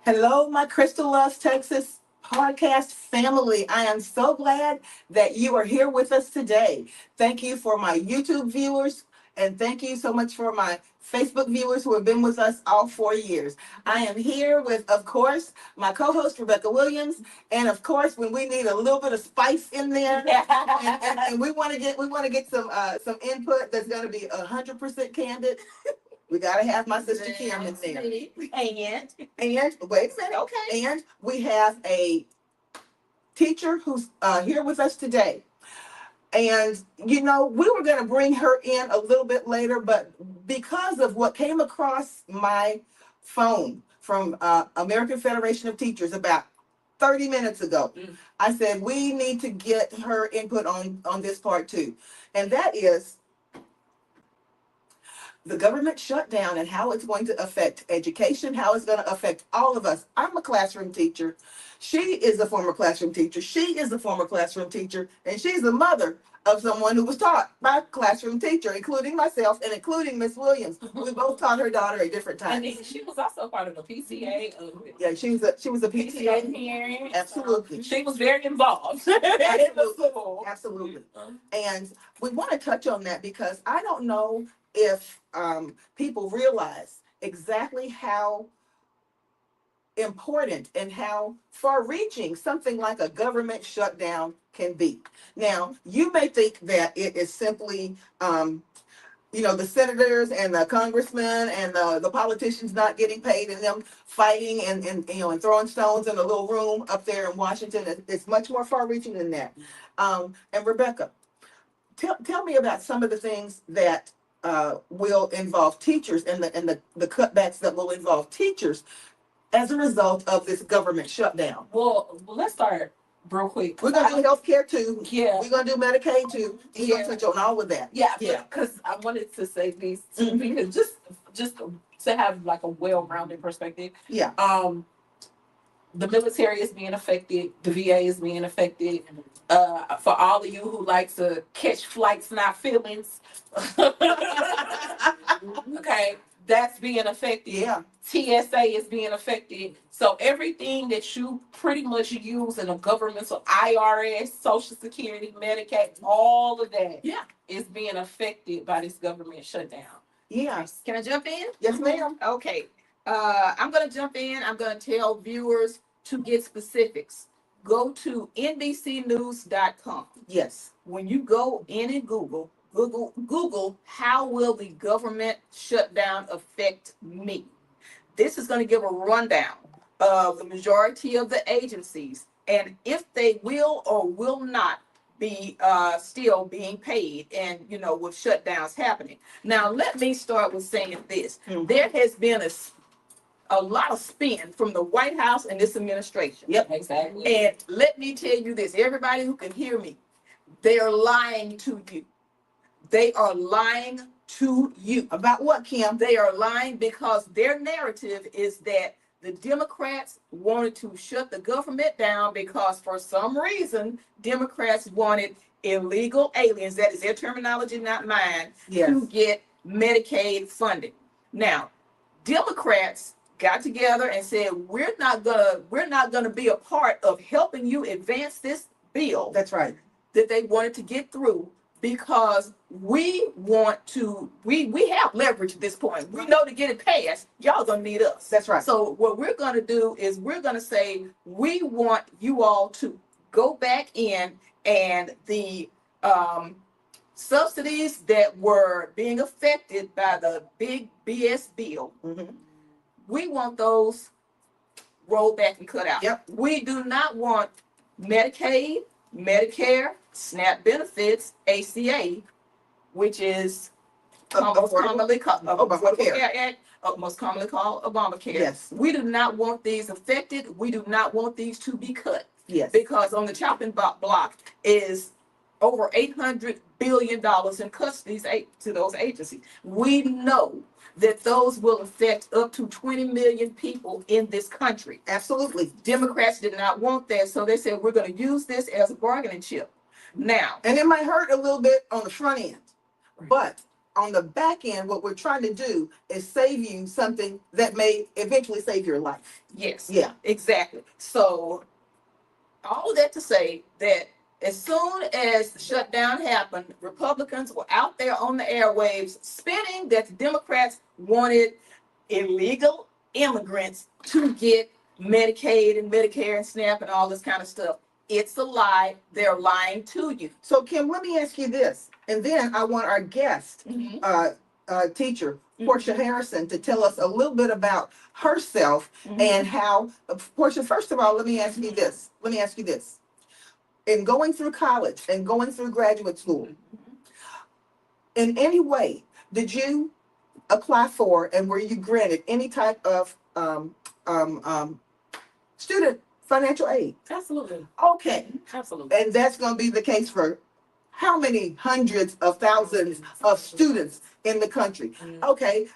Hello, my Crystal Loves Texas podcast family. I am so glad that you are here with us today. Thank you for my YouTube viewers, and thank you so much for my Facebook viewers who have been with us all 4 years. I am here with, of course, my co-host Rebecca Williams, and of course, when we need a little bit of spice in there, and we want to get some input that's going to be 100% candid. We gotta have my sister Kim in there. And wait a minute, okay. And we have a teacher who's here with us today. And we were gonna bring her in a little bit later, but because of what came across my phone from American Federation of Teachers about 30 minutes ago, I said we need to get her input on this part too. And that is the government shutdown and how it's going to affect education, how it's going to affect all of us. I'm a classroom teacher. She is a former classroom teacher. She is a former classroom teacher. And she's the mother of someone who was taught by a classroom teacher, including myself and including Miss Williams. We both taught her daughter at different times. And she was also part of the PTA. Yeah, she was a PTA parent. Absolutely. She was very involved. Absolutely. Absolutely. And we want to touch on that because I don't know if people realize exactly how important and how far-reaching something like a government shutdown can be. Now, you may think that it is simply, the senators and the congressmen and the politicians not getting paid and them fighting and throwing stones in a little room up there in Washington. It's much more far-reaching than that. And Rebecca, tell me about some of the things that will involve teachers and the cutbacks that will involve teachers as a result of this government shutdown. Well, let's start real quick. We're going to do healthcare too. Yeah. We're going to do Medicaid too. We're going to touch on all of that. Yeah. Because I wanted to say these too, because just to have like a well-rounded perspective. Yeah. The military is being affected. The VA is being affected. For all of you who like to catch flights, not feelings. Okay, that's being affected. Yeah. TSA is being affected. So everything that you pretty much use in a governmental IRS, Social Security, Medicaid, all of that is being affected by this government shutdown. Yeah. Can I jump in? Yes, ma'am. Okay. I'm going to jump in. I'm going to tell viewers to get specifics. Go to NBCnews.com. Yes. When you go in and Google, how will the government shutdown affect me? This is going to give a rundown of the majority of the agencies and if they will or will not be still being paid and, with shutdowns happening. Now, let me start with saying this. There has been a lot of spin from the White House and this administration. Yep, exactly. And let me tell you this, everybody who can hear me, they are lying to you. They are lying to you. About what, Kim? They are lying because their narrative is that the Democrats wanted to shut the government down because for some reason, Democrats wanted illegal aliens, that is their terminology, not mine, to get Medicaid funding. Now, Democrats got together and said, we're not gonna be a part of helping you advance this bill. That's right. That they wanted to get through because we have leverage at this point. We know to get it passed, y'all gonna need us. That's right. So what we're gonna do is we're gonna say we want you all to go back in and the subsidies that were being affected by the big BS bill. We want those rolled back and cut out. Yep. We do not want Medicaid, Medicare, SNAP benefits, ACA, which is most commonly called Obamacare. Yes. We do not want these affected. We do not want these to be cut. Yes. Because on the chopping block is over $800 billion in cuts to those agencies. We know that those will affect up to 20 million people in this country. Absolutely. Democrats did not want that, so they said we're going to use this as a bargaining chip. Now, and it might hurt a little bit on the front end, but on the back end, what we're trying to do is save you something that may eventually save your life. Yes. Yeah. Exactly. So all of that to say that as soon as the shutdown happened, Republicans were out there on the airwaves spinning that the Democrats wanted illegal immigrants to get Medicaid and Medicare and SNAP and all this kind of stuff. It's a lie. They're lying to you. So, Kim, let me ask you this, and then I want our guest, Mhm. teacher, Portia Harrison, to tell us a little bit about herself Mhm. and how. Portia, first of all, let me ask you this. Let me ask you this. In going through college and going through graduate school, in any way, did you apply for and were you granted any type of student financial aid? Absolutely. Okay. Absolutely. And that's going to be the case for how many hundreds of thousands of students in the country? Okay.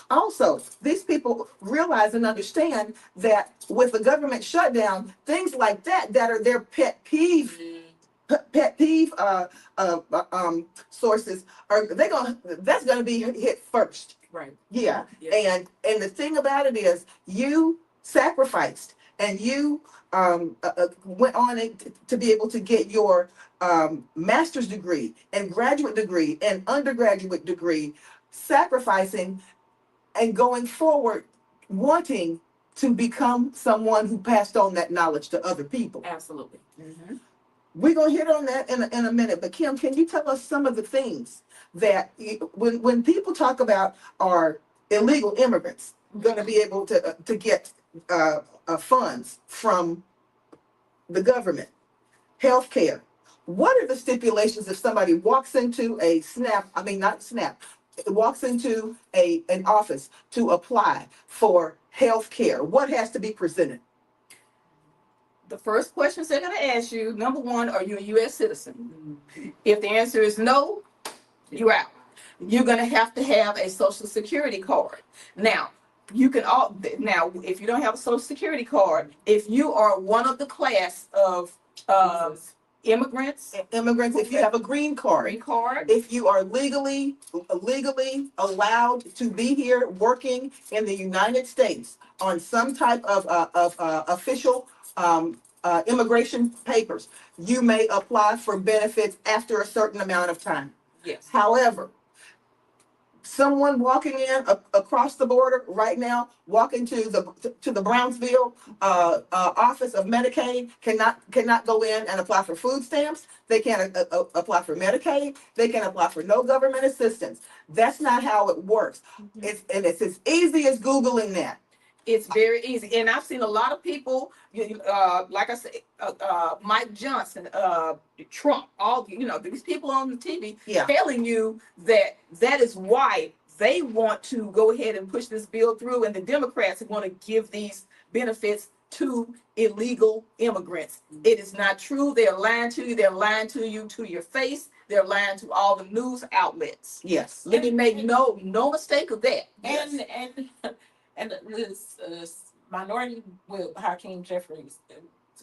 Also, these people realize and understand that with the government shutdown, things like that are their pet peeve sources are that's gonna be hit first. Right. Yeah. And the thing about it is you sacrificed and you went on to be able to get your master's degree and graduate degree and undergraduate degree, sacrificing and going forward wanting to become someone who passed on that knowledge to other people. Absolutely. Mm-hmm. We're going to hit on that in a minute. But Kim, can you tell us some of the things that when people talk about our illegal immigrants going to be able to get funds from the government, health care, what are the stipulations if somebody walks into a SNAP, I mean, not SNAP, walks into an office to apply for health care? What has to be presented? The first questions they're going to ask you, number one, are you a U.S. citizen? If the answer is no, you're out. You're going to have a social security card. Now, if you don't have a social security card, if you are one of the class of immigrants, If you have a green card, if you are legally allowed to be here working in the United States on some type of official immigration papers, you may apply for benefits after a certain amount of time. Yes. However, someone walking in across the border right now, walking to the Brownsville office of Medicaid, cannot go in and apply for food stamps. They can't apply for Medicaid. They can apply for no government assistance. That's not how it works. It's as easy as Googling that. It's very easy, and I've seen a lot of people, like I said, Mike Johnson, Trump, all these people on the TV telling you that is why they want to go ahead and push this bill through, and the Democrats want to give these benefits to illegal immigrants. It is not true. They're lying to you. They're lying to you to your face. They're lying to all the news outlets. Yes. Let me make no mistake of that. And this minority whip, Hakeem Jeffries,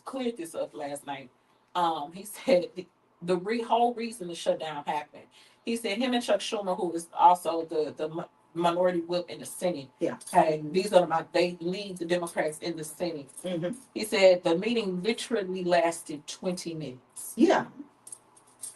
cleared this up last night. He said the whole reason the shutdown happened. He said him and Chuck Schumer, who is also the minority whip in the Senate. Yeah. And they lead the Democrats in the Senate. Mm-hmm. He said the meeting literally lasted 20 minutes. Yeah.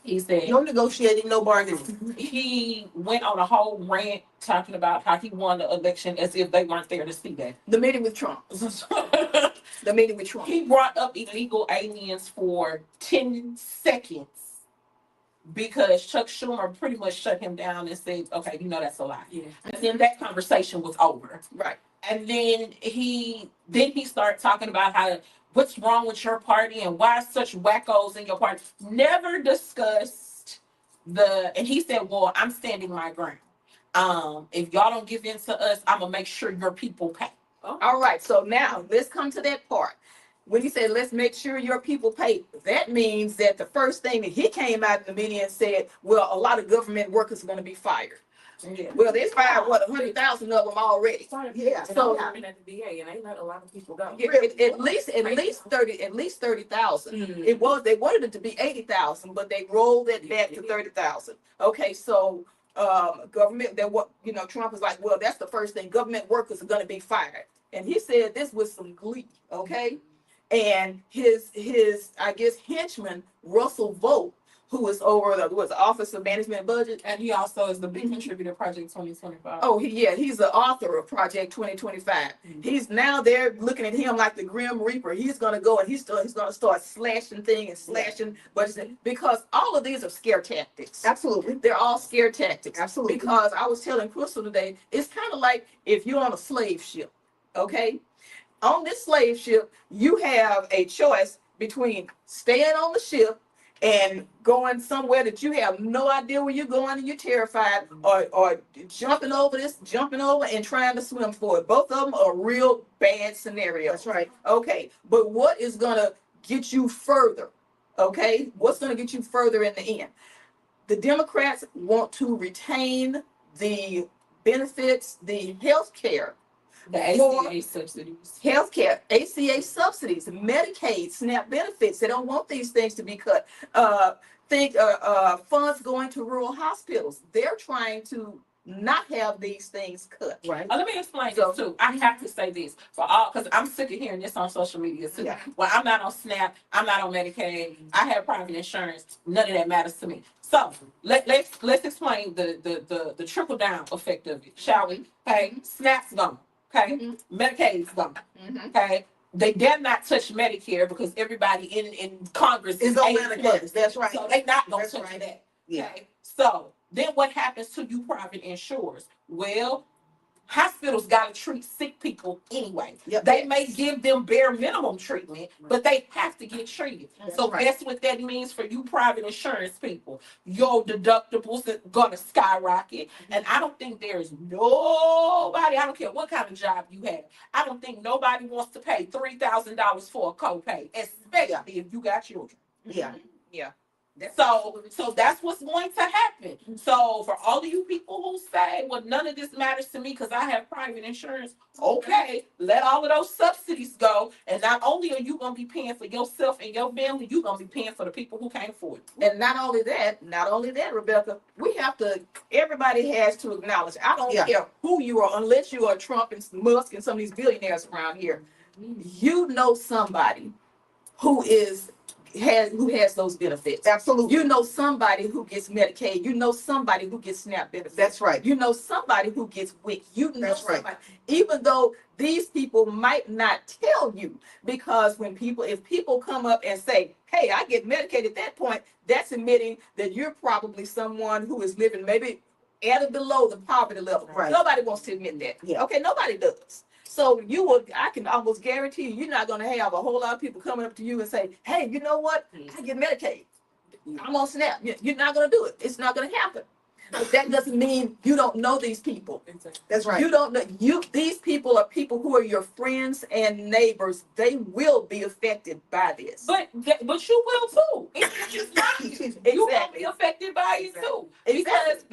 He said no negotiating, no bargaining. He went on a whole rant talking about how he won the election as if they weren't there to see that. The meeting with Trump. The meeting with Trump. He brought up illegal aliens for 10 seconds because Chuck Schumer pretty much shut him down and said, okay, that's a lie. Yeah. And then that conversation was over. Right. And then he started talking about what's wrong with your party and why such wackos in your party. Never discussed and he said, well, I'm standing my ground. If y'all don't give in to us, I'm gonna make sure your people pay. Oh. All right, so now let's come to that part. When he said, let's make sure your people pay, that means that the first thing that he came out in the media and said, well, a lot of government workers are going to be fired. Yeah. Well, they fired 100,000 of them already. Yeah. So at the VA, and they let a lot of people go. Yeah, at least 30,000. Mm-hmm. They wanted it to be 80,000, but they rolled it back to 30,000. Okay, so government that what Trump is like, well, that's the first thing. Government workers are going to be fired, and he said this with some glee. Okay, and his I guess henchman Russell Vogt, who is over the Office of Management and Budget. And he also is the big contributor to Project 2025. Oh, he's the author of Project 2025. He's now they're looking at him like the Grim Reaper. He's going to go and he's going to start slashing things and slashing budgets because all of these are scare tactics. Absolutely. They're all scare tactics. Absolutely. Because I was telling Crystal today, it's kind of like if you're on a slave ship, okay? On this slave ship, you have a choice between staying on the ship and going somewhere that you have no idea where you're going and you're terrified, or jumping over and trying to swim for it. Both of them are real bad scenarios. That's right. Okay, but what is going to get you further? Okay, what's going to get you further in the end? The Democrats want to retain the benefits, the health care, the ACA subsidies, healthcare, ACA subsidies, Medicaid, SNAP benefits. They don't want these things to be cut. Funds going to rural hospitals. They're trying to not have these things cut. Right. Let me explain this too. I have to say this for all, because I'm sick of hearing this on social media too. Yeah. Well, I'm not on SNAP. I'm not on Medicaid. I have private insurance. None of that matters to me. So let's explain the trickle down effect of it, shall we? Okay, SNAP's gone. Okay, Medicaid's gone. Okay, they dare not touch Medicare because everybody in Congress Is on Medicare. That's right. So they not gonna That's touch right. that. Yeah. Okay, so then what happens to you private insurers? Well, hospitals got to treat sick people anyway. Yep. They may give them bare minimum treatment, but they have to get treated. That's So right. that's what that means for you private insurance people. Your deductibles are going to skyrocket. And I don't think there's nobody, I don't care what kind of job you have, I don't think nobody wants to pay $3,000 for a copay, especially if you got children. Yeah. Yeah. So that's what's going to happen. So for all of you people who say, well, none of this matters to me because I have private insurance, okay, let all of those subsidies go. And not only are you going to be paying for yourself and your family, you're going to be paying for the people who can't afford it. And not only that, Rebecca, everybody has to acknowledge, I don't care who you are, unless you are Trump and Musk and some of these billionaires around here, you know somebody who has those benefits. Absolutely. You know somebody who gets Medicaid. You know somebody who gets SNAP benefits. That's right. You know somebody who gets WIC. You know That's right. somebody. Even though these people might not tell you, because if people come up and say, hey, I get Medicaid, at that point, that's admitting that you're probably someone who is living maybe at or below the poverty level. Right. Nobody wants to admit that. Yeah. Okay, nobody does. So I can almost guarantee you're not going to have a whole lot of people coming up to you and say, hey, you know what? I get Medicaid. I'm on SNAP. You're not going to do it. It's not going to happen. But that doesn't mean you don't know these people. That's right. You don't know. These people are people who are your friends and neighbors. They will be affected by this. But you will too. It's just not you. You will be affected by it too. Because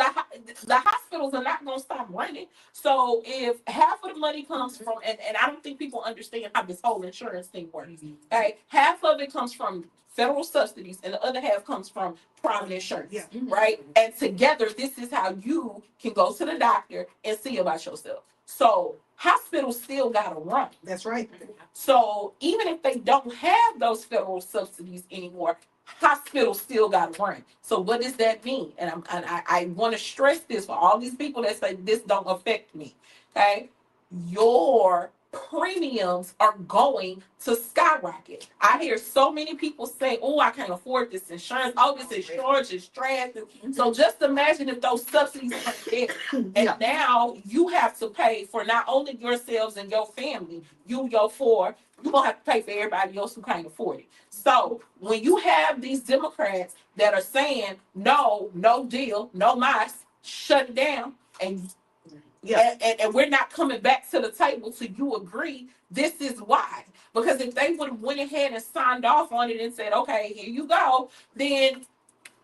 the hospitals are not going to stop running. So if half of the money comes from, and I don't think people understand how this whole insurance thing works. Okay, half of it comes from federal subsidies and the other half comes from private insurance. Yeah. Right? And together, this is how you can go to the doctor and see about yourself. So hospitals still got to run. That's right. So even if they don't have those federal subsidies anymore, hospitals still got to run. So what does that mean? And I want to stress this for all these people that say this don't affect me. Okay, your premiums are going to skyrocket. I hear so many people say, oh, I can't afford this insurance. Oh, this insurance is trash. So just imagine if those subsidies aren't there. And now you have to pay for not only yourselves and your family, you're going to have to pay for everybody else who can't afford it. So when you have these Democrats that are saying, no deal, no mas, shut it down, and we're not coming back to the table till you agree, this is why. Because if they would have went ahead and signed off on it and said, okay, here you go, then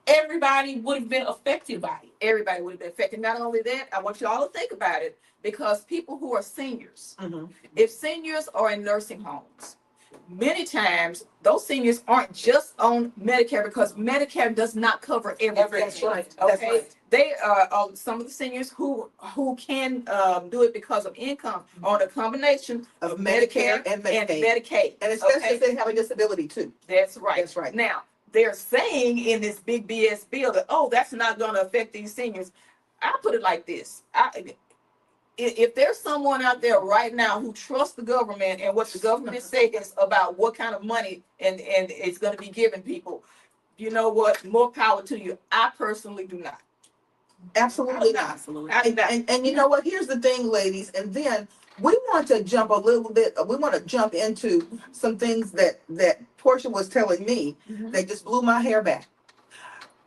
everybody would have been affected by it. Everybody would have been affected. Not only that, I want you all to think about it, because people who are seniors, if seniors are in nursing homes, many times those seniors aren't just on Medicare, because Medicare does not cover everything. That's right. Okay. That's right. they some of the seniors who can do it because of income on a combination of Medicare and Medicaid. And especially if they have a disability too. That's right. That's right. Now, they're saying in this big BS bill that, oh, that's not going to affect these seniors. I put it like this. If there's someone out there right now who trusts the government and what the government says about what kind of money and it's going to be given people, you know what? More power to you. I personally do not. Absolutely not. Absolutely. And you know what? Here's the thing, ladies, and then we want to jump a little bit. We want to jump into some things that Portia was telling me that just blew my hair back.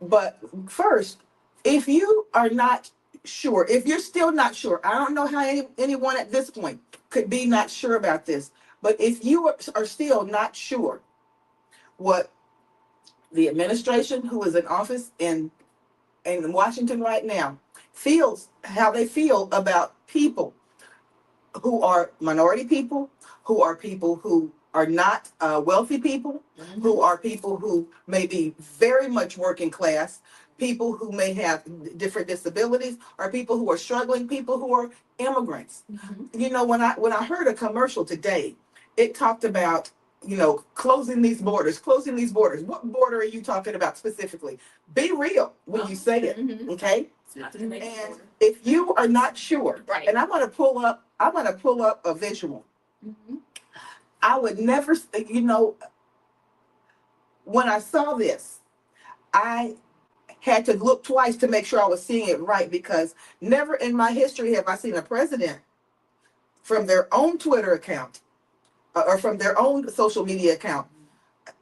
But first, if you are not sure, if you're still not sure, I don't know how anyone at this point could be not sure about this. But if you are still not sure what the administration who is in office in Washington right now feels, how they feel about people who are minority people, who are people who are not wealthy people, who are people who may be very much working class, people who may have different disabilities, or people who are struggling, people who are immigrants. You know, when I heard a commercial today, it talked about, you know, closing these borders. What border are you talking about specifically? Be real when you say it, okay? And if you are not sure, Right. and I'm going to pull up a visual. I would never, you know, when I saw this, I had to look twice to make sure I was seeing it right, because never in my history have I seen a president from their own Twitter account or from their own social media account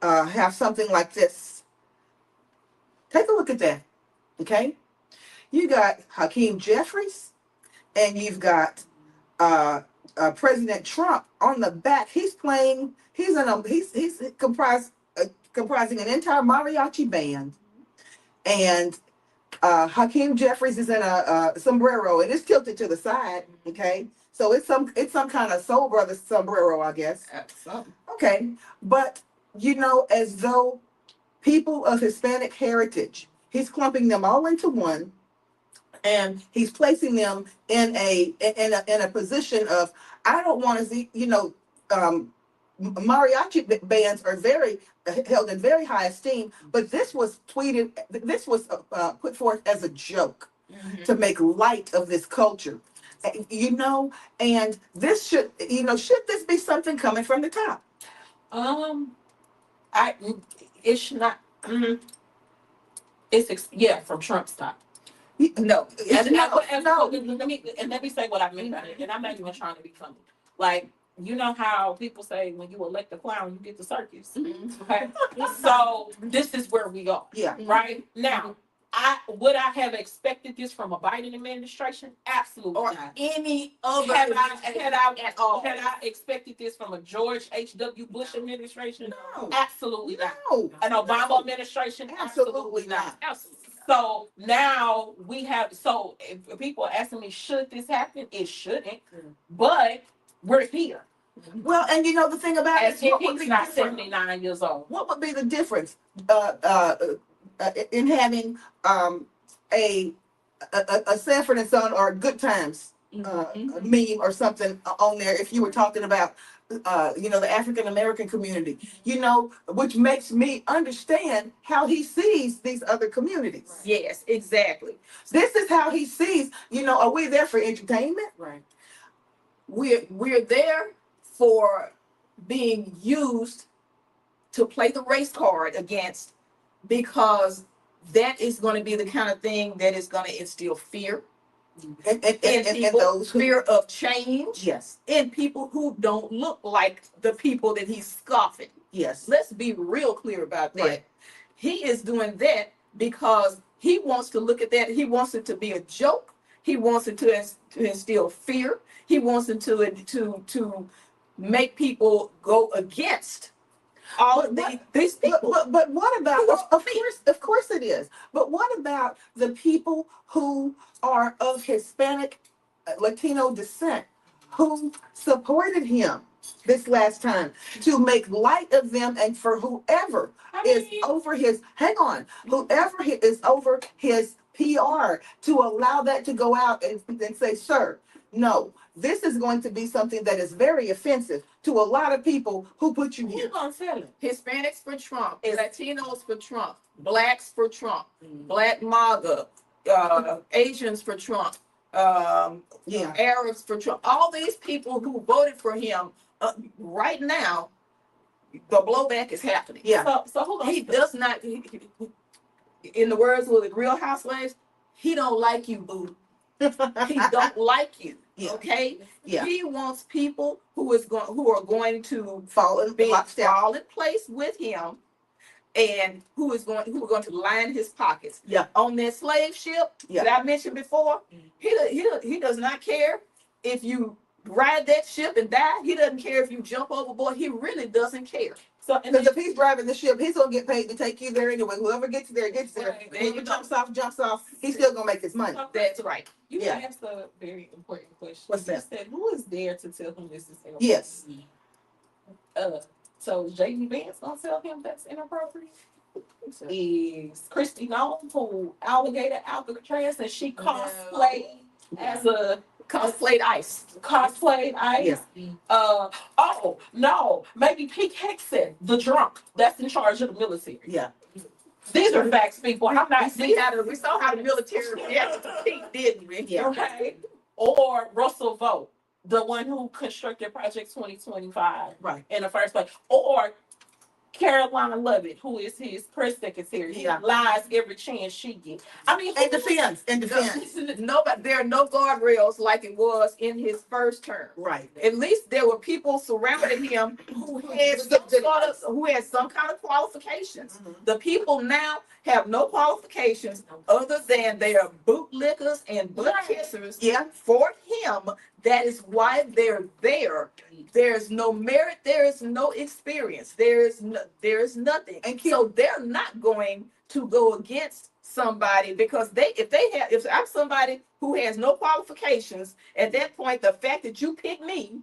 have something like this. Take a look at that, okay? You got Hakeem Jeffries, and you've got President Trump on the back. He's comprising an entire mariachi band, and Hakeem Jeffries is in a sombrero, and it's tilted to the side. Okay, so it's some kind of Soul Brothers sombrero, I guess. Okay, but you know, as though people of Hispanic heritage, he's clumping them all into one, and he's placing them in a position of, I don't want to see, you know, mariachi bands are very held in very high esteem, but this was put forth as a joke to make light of this culture, you know, and this should, you know, should this be something coming from the top? It's not. It's from Trump's top. No, Let me say what I mean by it, and I'm not even trying to be funny. Like, you know how people say when you elect a clown, you get the circus. Okay, so this is where we are. Yeah. Right now, would I have expected this from a Biden administration? Absolutely Or not. any other Had I expected this from a George H.W. Bush administration? No. Absolutely not. No. An Obama administration? Absolutely not. Absolutely. So now if people are asking me, should this happen? It shouldn't, but we're here. Well, and you know the thing about it, He's not 79 years old. What would be the difference in having a Sanford and Son or Good Times meme or something on there if you were talking about you know, the African American community, you know, which makes me understand how he sees these other communities. Yes, exactly. This is how he sees, you know, are we there for entertainment? Right. We're there for being used to play the race card against, because that is going to be the kind of thing that is going to instill fear And people, those who, fear of change, yes, in people who don't look like the people that he's scoffing. yes, Let's be real clear about that. Right. He is doing that because he wants to look at that. He wants it to be a joke. He wants it to instill fear. He wants it to make people go against all of these people. but what about, of course it is, but what about the people who are of Hispanic Latino descent who supported him this last time, to make light of them, and for whoever is over his, hang on, whoever is over his PR to allow that to go out and say, sir, no, this is going to be something that is very offensive to a lot of people who put you here. Who's gonna sell it? Hispanics for Trump, Latinos for Trump, blacks for Trump, Black MAGA, Asians for Trump, Yeah. Arabs for Trump. All these people who voted for him right now, the blowback is happening. Yeah. So who He does not, in the words of the Real Housewives, he don't like you, boo. He don't like you. Yeah. Okay. Yeah. He wants people who are going to Fall in place with him, and who are going to line his pockets. Yeah. On that slave ship Yeah. that I mentioned before, he does not care if you ride that ship and die. He doesn't care if you jump overboard. He really doesn't care. So Because if he's driving the ship, he's gonna get paid to take you there anyway. Whoever gets there gets there. Right. Whoever jumps off. He's still gonna make his money. That's right. You Yeah. asked a very important question. What's that? You said, who is there to tell him this is inappropriate? Yes. So J.D. Vance gonna tell him that's inappropriate? Is Christy Nolan, who alligator Alcatraz, and she cosplayed as a Cosplayed ICE. cosplayed ice? Oh no, maybe Pete Hegseth, the drunk that's in charge of the military. Yeah. These are facts, people. I'm not. We saw how the military reacted to Pete, didn't we? Yeah. Okay. Or Russell Vogt, the one who constructed Project 2025 Right. in the first place. Or Caroline Lovett, who is his press secretary. He Yeah. lies every chance she gets. I mean, In defense. Nobody, there are no guardrails like it was in his first term. Right. At least there were people surrounding him who had some kind of qualifications. Mhm. The people now have no qualifications other than they are bootlickers and butt kissers Yeah. for him. That is why they're there. There's no merit. There is no experience. There is nothing. And So they're not going to go against somebody because if I'm somebody who has no qualifications, at that point, the fact that you pick me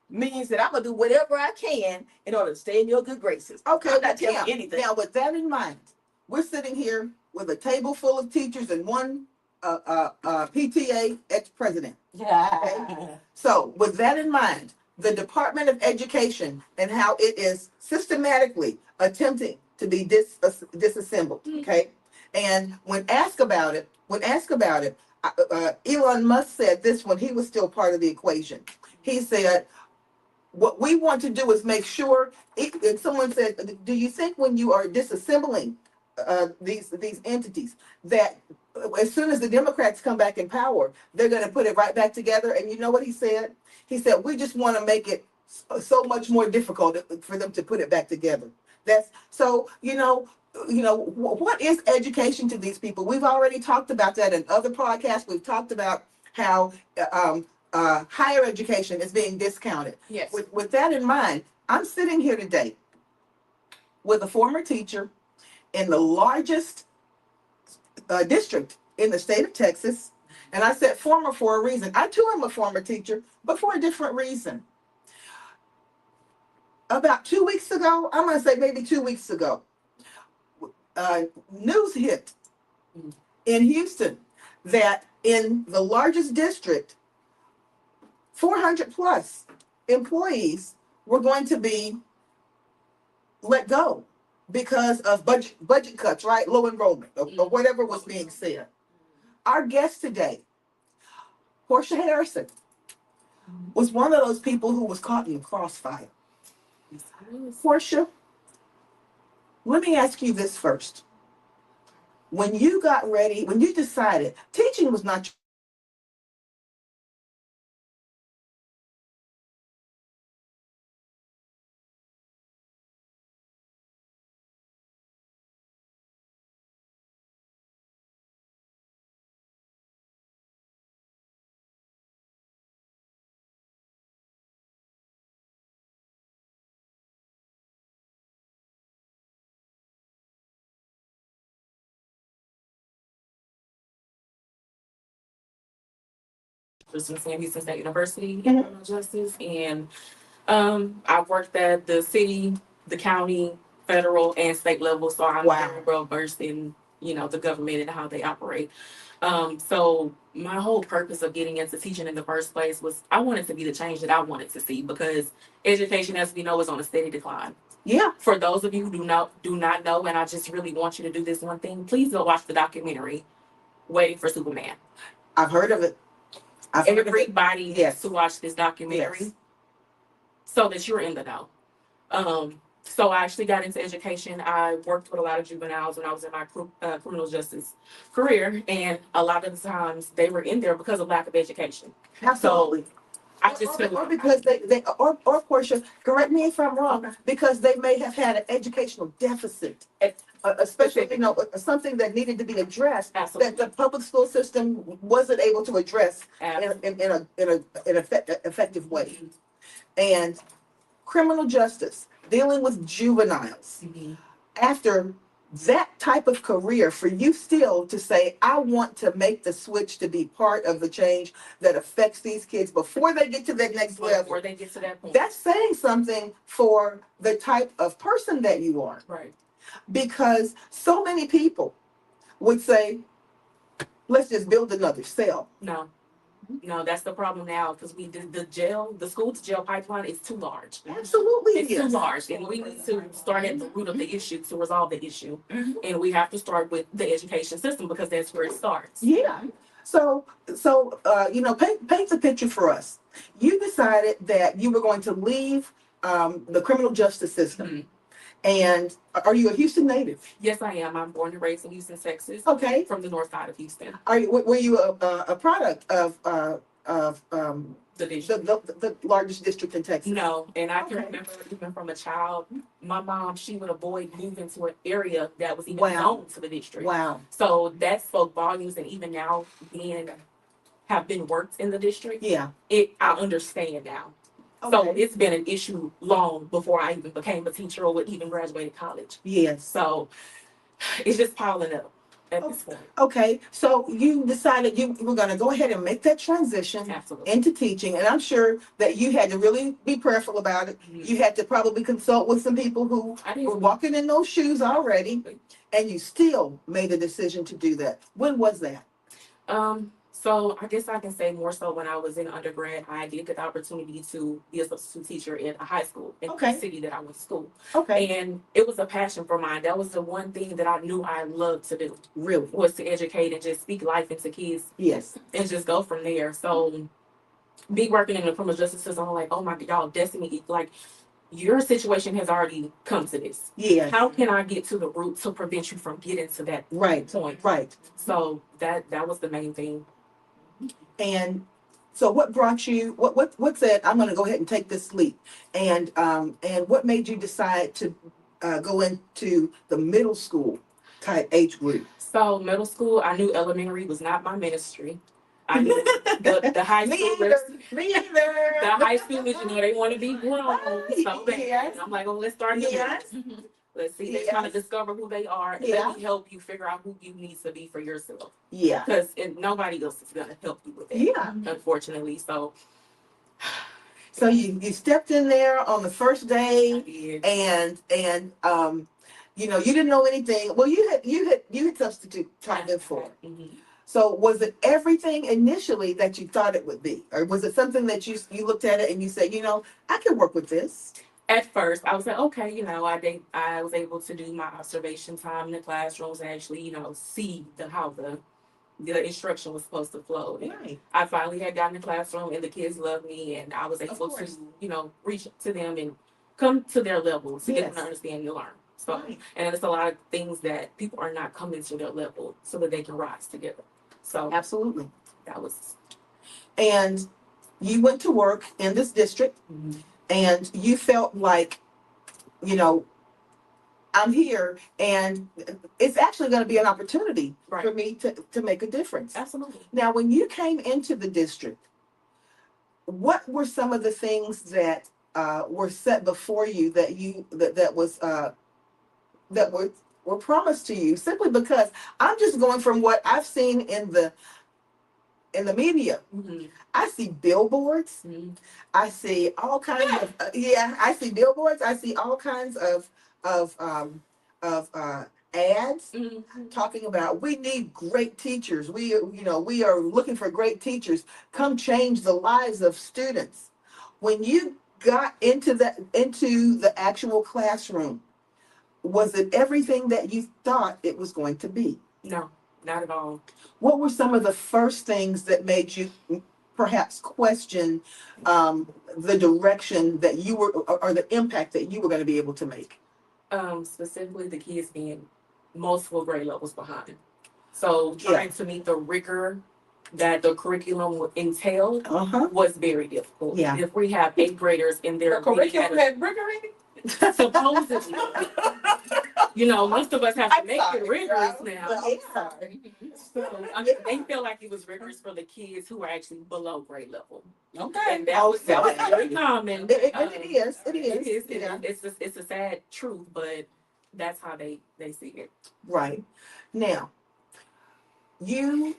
means that I'm gonna do whatever I can in order to stay in your good graces. Okay. I'm not telling you anything. Now, with that in mind, we're sitting here with a table full of teachers and one PTA ex-president. yeah. So, with that in mind, the Department of Education and how it is systematically attempting to be disassembled. Okay, and when asked about it, Elon Musk said this when he was still part of the equation. He said, "What we want to do is make sure." If someone said, "Do you think when you are disassembling these entities that as soon as the Democrats come back in power, they're going to put it right back together?" And you know what he said? He said, "We just want to make it so much more difficult for them to put it back together." That's so, what is education to these people? We've already talked about that in other podcasts. We've talked about how higher education is being discounted. Yes. With that in mind, I'm sitting here today with a former teacher in the largest district in the state of Texas. And I said former for a reason. I too am a former teacher, but for a different reason. About 2 weeks ago, I'm going to say maybe 2 weeks ago, news hit in Houston that in the largest district, 400 plus employees were going to be let go because of budget cuts, right? Low enrollment or whatever was being said. Our guest today, Portia Harrison, was one of those people who was caught in the crossfire. Portia, let me ask you this first. When you got ready, when you decided teaching was not Just in Houston State University in Mhm. criminal justice, and I've worked at the city, the county, federal, and state level. So I'm Wow. very well versed in the government and how they operate. So my whole purpose of getting into teaching in the first place was I wanted to be the change that I wanted to see, because education, as we know, is on a steady decline. Yeah. For those of you who do not know, and I just really want you to do this one thing, please go watch the documentary Waiting for Superman. I've heard of it. Everybody Yes. has to watch this documentary, Yes. so that you're in the know. So I actually got into education. I worked with a lot of juveniles when I was in my criminal justice career, and a lot of the times they were in there because of lack of education. Absolutely. So I just feel or because or Portia, correct me if I'm wrong, because they may have had an educational deficit, especially something that needed to be addressed Absolutely. that the public school system wasn't able to address in an effective way. Mhm. And criminal justice, dealing with juveniles, Mhm. after that type of career, for you still to say, I want to make the switch to be part of the change that affects these kids before they get to that next level. Before they get to that point. That's saying something for the type of person that you are. Right. Because so many people would say, let's just build another cell. No, that's the problem now, because the school to jail pipeline is too large. Absolutely. It's too large, and we need to start at the root of the issue to resolve the issue. And we have to start with the education system, because that's where it starts. Yeah. So paint the picture for us. You decided that you were going to leave the criminal justice system. Mhm. And are you a Houston native? Yes, I am. I'm born and raised in Houston, Texas. Okay. From the north side of Houston. Were you a product of The the largest district in Texas? No, and I can remember even from a child, my mom, she would avoid moving to an area that was even zoned to the district. Wow. So that spoke volumes, and even now have been worked in the district. Yeah. I understand now. Okay. So it's been an issue long before I even became a teacher or even graduated college. Yes. So it's just piling up at this point. Okay, so you decided you were going to go ahead and make that transition Absolutely. into teaching, and I'm sure that you had to really be prayerful about it. Mhm. You had to probably consult with some people who were walking in those shoes already, and you still made a decision to do that. When was that? So I guess I can say more so when I was in undergrad, I did get the opportunity to be a substitute teacher in a high school in the city that I went to school. Okay. And it was a passion for mine. That was the one thing that I knew I loved to do. Really? Was to educate and just speak life into kids. Yes. And just go from there. So me working in the criminal justice system, I'm like, oh my God, y'all, destiny, like your situation has already come to this. Yes. How can I get to the root to prevent you from getting to that point? Right. So that was the main thing. And so what brought you, what said, I'm going to go ahead and take this leap? And what made you decide to go into the middle school type age group? So middle school, I knew elementary was not my ministry. I knew the high schoolers. Me either. The high schoolers, they want to be grown so bad. Yes. And I'm like, oh, let's start here. Yes. Let's see. They're trying to discover who they are. And let me help you figure out who you need to be for yourself. Yeah. Because nobody else is gonna help you with that. Yeah. Unfortunately, so you stepped in there on the first day, I did. and you didn't know anything. Well, you had substitute taught before. Mm-hmm. So was it everything initially that you thought it would be, or was it something that you looked at it and you said, I can work with this? At first, I was like, okay, I was able to do my observation time in the classrooms and actually, see how the instruction was supposed to flow. And Right. I finally had gotten in the classroom, and the kids loved me, and I was able to, reach to them and come to their level to get them to understand and learn. So, and it's a lot of things that people are not coming to their level so that they can rise together. So, Absolutely. that was. And you went to work in this district, and you felt like, I'm here, and it's actually going to be an opportunity for me to make a difference. Absolutely. Now, when you came into the district, what were some of the things that were set before you that were promised to you? Simply because I'm just going from what I've seen in the media. Mm-hmm. I see billboards. Mm-hmm. I see all kinds of I see billboards. I see all kinds of ads Mm-hmm. talking about we need great teachers. We are looking for great teachers. Come change the lives of students. When you got into the actual classroom, was it everything that you thought it was going to be? No, not at all. What were some of the first things that made you perhaps question the direction that you were, or the impact that you were going to be able to make? Specifically the kids being multiple grade levels behind. So trying to meet the rigor that the curriculum entailed was very difficult. Yeah. If we have eighth graders in The their curriculum had rigor in it. supposedly, most of us have to make it rigorous now. I'm sorry. So I mean, they feel like it was rigorous for the kids who are actually below grade level. Okay. And that was very common. It is. It is. It's a sad truth, but that's how they see it. Right. Now, you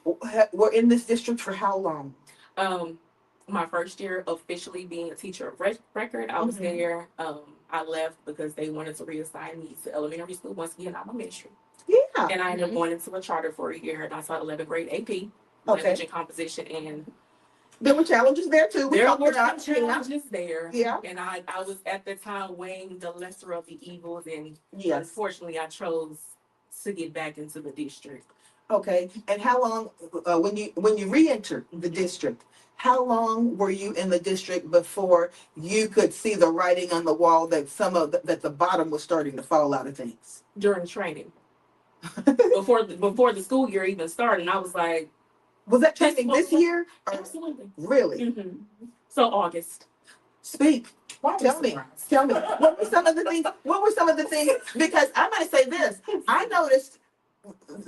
were in this district for how long? My first year officially being a teacher of record, I was there. I left because they wanted to reassign me to elementary school once again. I'm a ministry. Yeah. And I ended up going into a charter for a year, and I taught 11th grade AP, language and composition, and there were challenges there too. There were some challenges there. Yeah. And I was at the time weighing the lesser of the evils, and Yes. unfortunately I chose to get back into the district. Okay. And how long, when you re-entered the district, how long were you in the district before you could see the writing on the wall that that the bottom was starting to fall out of things? During training. before the school year even started, and I was like, was that training this year? Absolutely. Really? Mm-hmm. So August. Speak. Tell me. What were some of the things? Because I'm going to say this. I noticed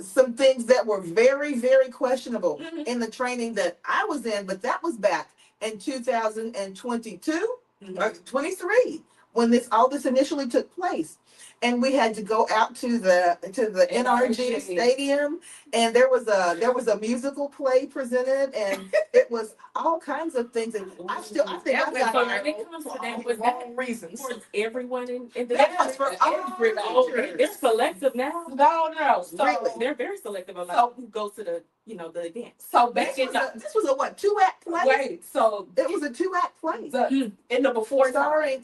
some things that were very, very questionable in the training that I was in, but that was back in 2022 or 23 when all this initially took place. And we had to go out to the NRG stadium, and there was a musical play presented, and it was all kinds of things. And I think I've got when it comes to that, was that reasons for everyone in the That's for all teachers. It's selective now. No. So, really? They're very selective about who goes to the events. So this was a what, 2-act play? Wait, so it was a 2-act play. In the before starring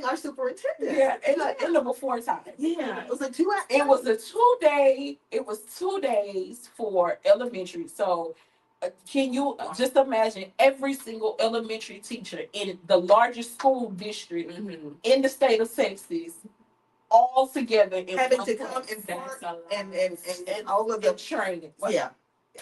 our superintendent. Yeah, in the before time. Yeah, it was a 2-act. It was a 2-day. It was 2 days for elementary. So, can you just imagine every single elementary teacher in the largest school district in the state of Texas, all together in having to come and all of the training? Yeah.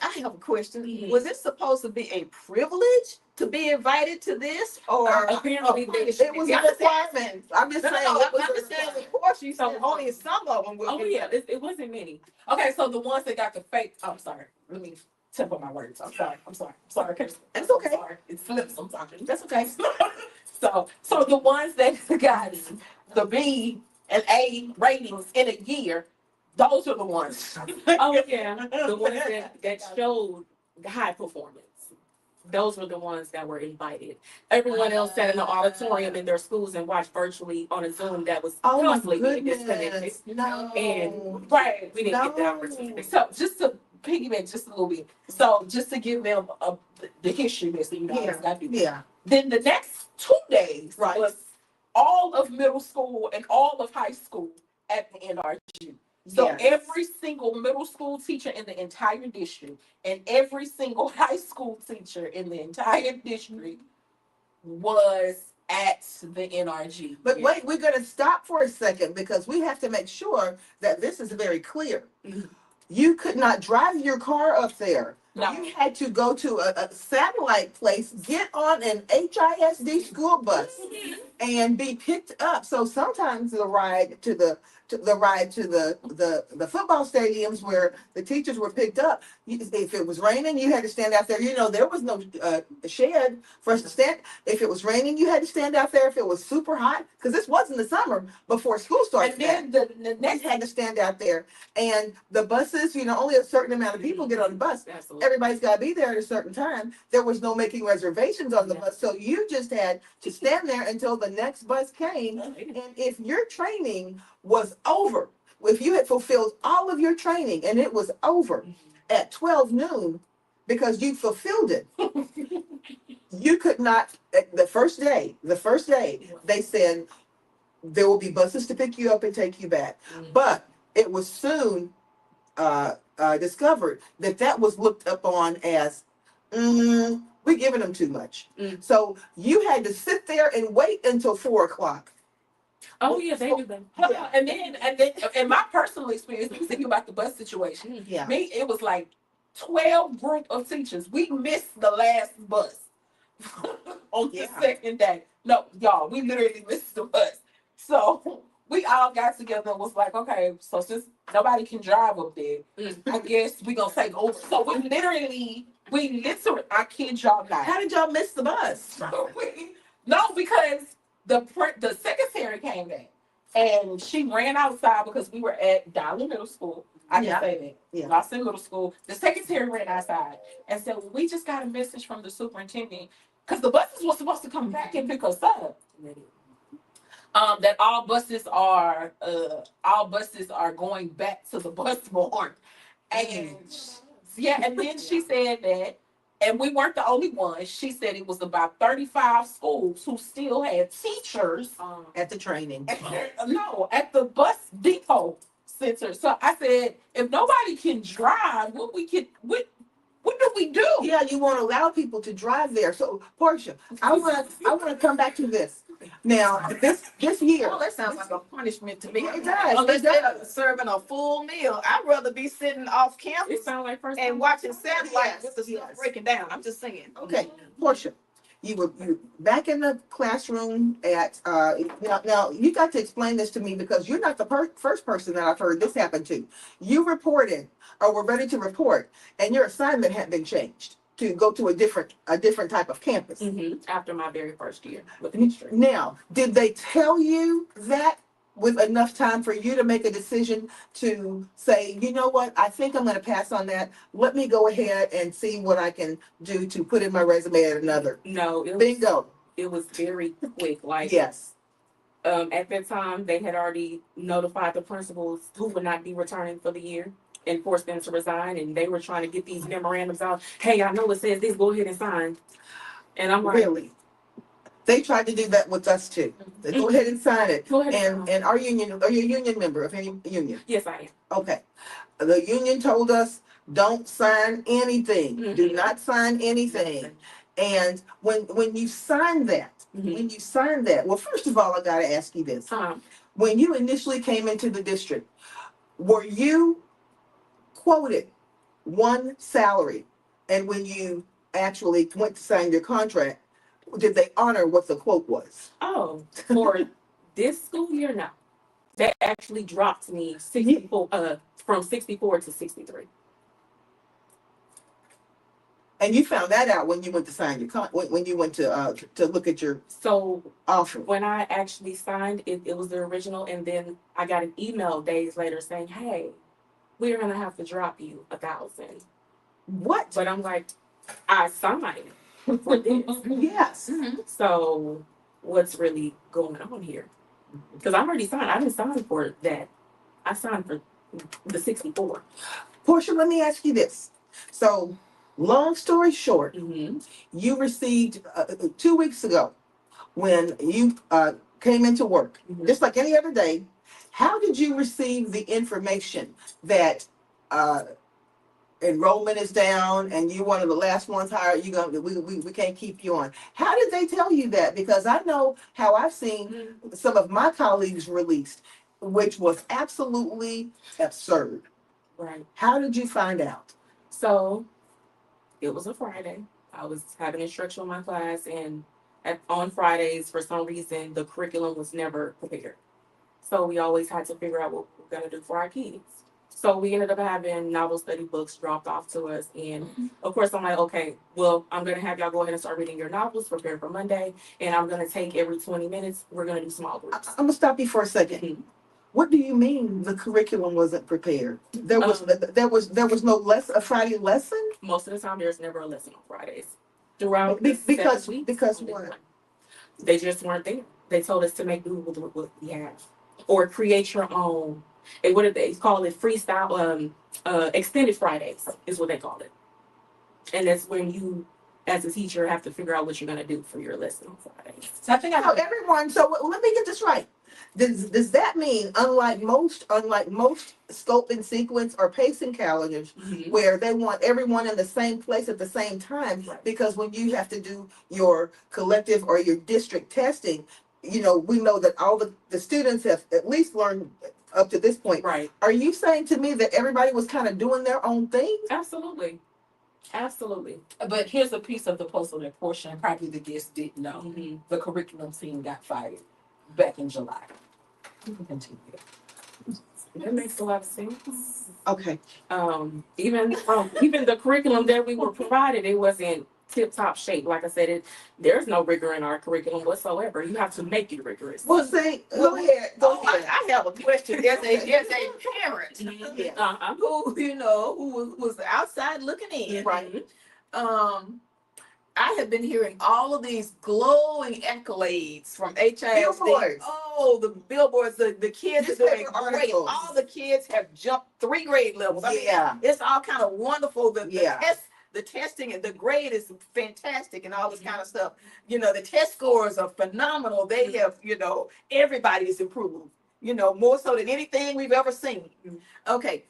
I have a question. Was it supposed to be a privilege to be invited to this, or apparently it was a requirement? I'm just saying. Of course, you said only some of them will. Oh yeah, it wasn't many. Okay, so the ones that got the fake. I'm sorry. Let me temper my words. I'm sorry. It's okay. It's flips sometimes. That's okay. So the ones that got the B and A ratings in a year, those are the ones. Oh yeah, the ones that showed high performance. Those were the ones that were invited. Everyone else sat in the auditorium in their schools and watched virtually on a Zoom that was constantly being disconnected. No. And Right. we didn't get the opportunity. So just to piggyback just a little bit. So just to give them the history that Yeah. Then the next 2 days Right. was all of middle school and all of high school at the NRG. So Yes. every single middle school teacher in the entire district and every single high school teacher in the entire district was at the NRG. But wait, we're going to stop for a second because we have to make sure that this is very clear. You could not drive your car up there. No. You had to go to a satellite place, get on an HISD school bus, and be picked up. So sometimes the ride to the football stadiums where the teachers were picked up, if it was raining, you had to stand out there. There was no shed for us to stand. If it was raining, you had to stand out there. If it was super hot, because this wasn't the summer before school started. And then the next had to stand out there. And the buses, only a certain amount of people get on the bus. Absolutely. Everybody's got to be there at a certain time. There was no making reservations on the bus. So you just had to stand there until the next bus came. And if your training was over, if you had fulfilled all of your training and it was over at 12 noon because you fulfilled it, you could not, the first day, they said there will be buses to pick you up and take you back. But it was soon discovered that that was looked upon as, we're giving them too much. So you had to sit there and wait until 4 o'clock. Oh yeah, they do that. Yeah. And then, in my personal experience, you thinking about the bus situation. Yeah. Me, it was like 12 group of teachers. We missed the last bus on the second day. No, y'all, we literally missed the bus. So we all got together and was like, okay, so since nobody can drive up there, I guess we gonna take over. So we literally, I kid y'all not. How did y'all miss the bus? No, because the secretary came back and she ran outside because we were at Dollar Middle School. I can say that. Yeah. Lawson Middle School. The secretary ran outside and said, well, we just got a message from the superintendent because the buses were supposed to come back and pick us up. That all buses are going back to the bus board. And and then she said that, and we weren't the only ones. She said it was about 35 schools who still had teachers At the training. at the bus depot center. So I said, if nobody can drive, what do we do? Yeah, you won't allow people to drive there. So Portia, I wanna come back to this. Now, this year. Oh, that sounds like a punishment to me. It does. Unless they're serving a full meal, I'd rather be sitting off It campus sounds like first and time. watching satellite with the Yes. stuff breaking down. I'm just saying. Okay, Portia, you were back in the classroom at now you got to explain this to me because you're not the first person that I've heard this happen to. You reported or were ready to report, and your assignment had been changed to go to a different type of campus. After my very first year with the district. Now, did they tell you that with enough time for you to make a decision to say, you know what, I think I'm going to pass on that. Let me go ahead and see what I can do to put in my resume at another. No, Bingo. It was very quick. Like Yes. at that time, they had already notified the principals who would not be returning for the year and forced them to resign. And they were trying to get these memorandums out. Hey, I know it says this. Go ahead and sign. And I'm like, Really? They tried to do that with us too. They go ahead and sign it. Go ahead and sign. And are you a union member of any union? Yes, I am. Okay. The union told us don't sign anything. Do not sign anything. And when you sign that, well, first of all, I got to ask you this. When you initially came into the district, were you quoted one salary? And when you actually went to sign your contract, did they honor what the quote was? Oh, for this school year, no. That actually dropped me 64, from 64 to 63. And you found that out when you went to sign your when you went to look at your offer. When I actually signed it, it was the original, and then I got an email days later saying, "Hey, we're gonna have to drop you 1,000." What? But I'm like, I signed for this. Yes. So what's really going on here? Because I'm already signed. I didn't sign for that. I signed for the 64. Portia, let me ask you this. So, long story short, you received 2 weeks ago when you came into work, just like any other day. How did you receive the information that enrollment is down and you're one of the last ones hired? We can't keep you on. How did they tell you that? Because I know how I've seen some of my colleagues released, which was absolutely absurd. Right. How did you find out? So it was a Friday. I was having instruction in my class, and on Fridays, for some reason, the curriculum was never prepared. So we always had to figure out what we're going to do for our kids. So we ended up having novel study books dropped off to us. And of course, I'm like, okay, well, I'm going to have y'all go ahead and start reading your novels, prepare for Monday. And I'm going to take every 20 minutes, we're going to do small groups. I'm going to stop you for a second. What do you mean the curriculum wasn't prepared? There was no a Friday lesson? Most of the time, there's never a lesson on Fridays. Throughout because what? They just weren't there. They told us to make do with what we have, or create your own And what do they call it? Freestyle, extended Fridays is what they call it. And that's when you, as a teacher, have to figure out what you're going to do for your lesson on Fridays. So I think I know everyone. So let me get this right. Does that mean, unlike most scope and sequence or pacing calendars, Mm-hmm. where they want everyone in the same place at the same time? Right. Because when you have to do your collective or your district testing, we know that all the students have at least learned up to this point. Right. Are you saying to me that everybody was kind of doing their own thing? Absolutely. Absolutely. But here's a piece of the puzzle that portion probably the guests didn't know. Mm-hmm. The curriculum team got fired back in July. You can continue. That makes a lot of sense. Okay. Even the curriculum that we were provided, it wasn't tip top shape. Like I said, there's no rigor in our curriculum whatsoever. You have to make it rigorous. Well, say, go ahead. Go ahead. I have a question. There's a parent Yeah. who who was outside looking in. Right. I have been hearing all of these glowing accolades from HISD. Billboards. Oh, the billboards, the kids are doing Newspaper great. articles. All the kids have jumped 3 grade levels. I mean, Yeah. it's all kind of wonderful. Yeah. The testing and the grade is fantastic and all this kind of stuff. The test scores are phenomenal. They have, everybody's improved, more so than anything we've ever seen. Okay.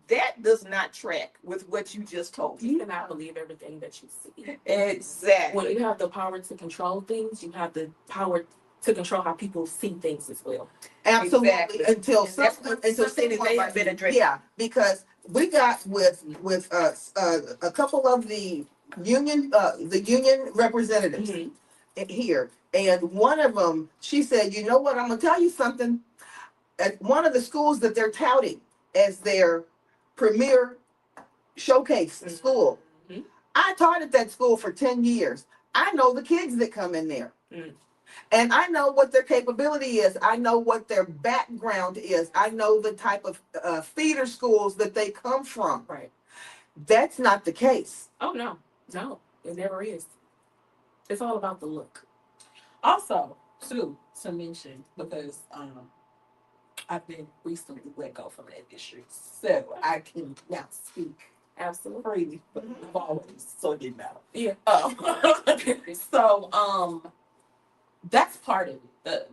That does not track with what you just told me. You cannot believe everything that you see. Exactly. When you have the power to control things, you have the power to control how people see things as well. Absolutely. Exactly. Until And that's someone, what they have been addressing. yeah, because we got with a couple of the union representatives here, and one of them, she said, "You know what? I'm gonna tell you something. At one of the schools that they're touting as their premier showcase school, Mhm. I taught at that school for 10 years. I know the kids that come in there." Mm. And I know what their capability is. I know what their background is. I know the type of feeder schools that they come from. Right. That's not the case. Oh no, it never is. It's all about the look. Also, too, to mention, because I've been recently let go from that district, so I can now speak Absolutely. freely, but I've always sort it out. Yeah. So that's part of it.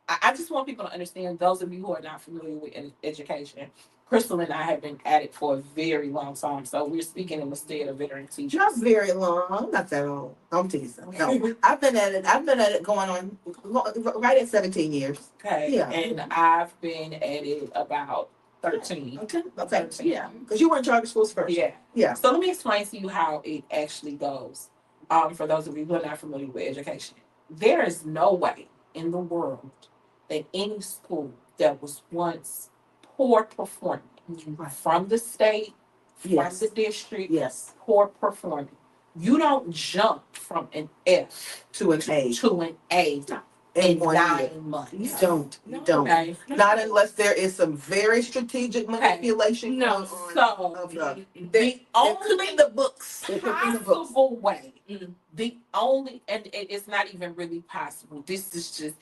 I just want people to understand, those of you who are not familiar with education, Crystal and I have been at it for a very long time. So we're speaking in the state of veteran teachers. Not very long. I'm not that old. I'm teasing. No, I've been at it going on right at 17 years. Okay. Yeah. And I've been at it about 13. Okay. Yeah. Because you were in charter schools first. Yeah. Yeah. So let me explain to you how it actually goes. For those of you who are not familiar with education, there is no way in the world that any school that was once poor performing from the state, from the district, poor performing, you don't jump from an F to an A in in 9 months. You don't. Okay. Not unless there is some very strategic manipulation No. going on. So Of the only the books. possible way, the only, and it's not even really possible. This is just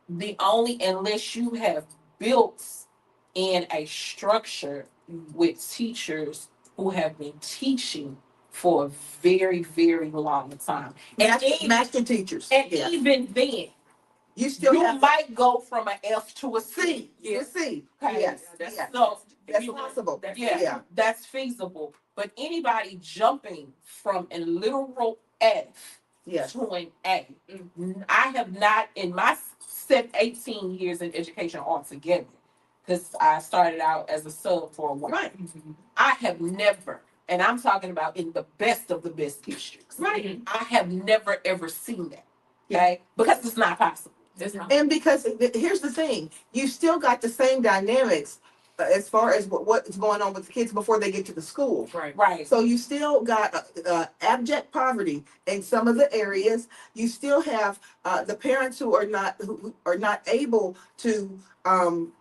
the only, unless you have built in a structure with teachers who have been teaching for a very, very long time. Master teachers. And even then, you still might go from an F to a C. You see. Okay. Yes. So That's possible. That's feasible. But anybody jumping from a literal F to an A, I have not, in my 18 years in education altogether, because I started out as a sub for a while. Right. I have never, and I'm talking about in the best of the best districts. Right. I have never ever seen that. Okay, because it's not possible. And because here's the thing, you still got the same dynamics as far as what's going on with the kids before they get to the school. Right. So you still got abject poverty in some of the areas. You still have the parents who are not able to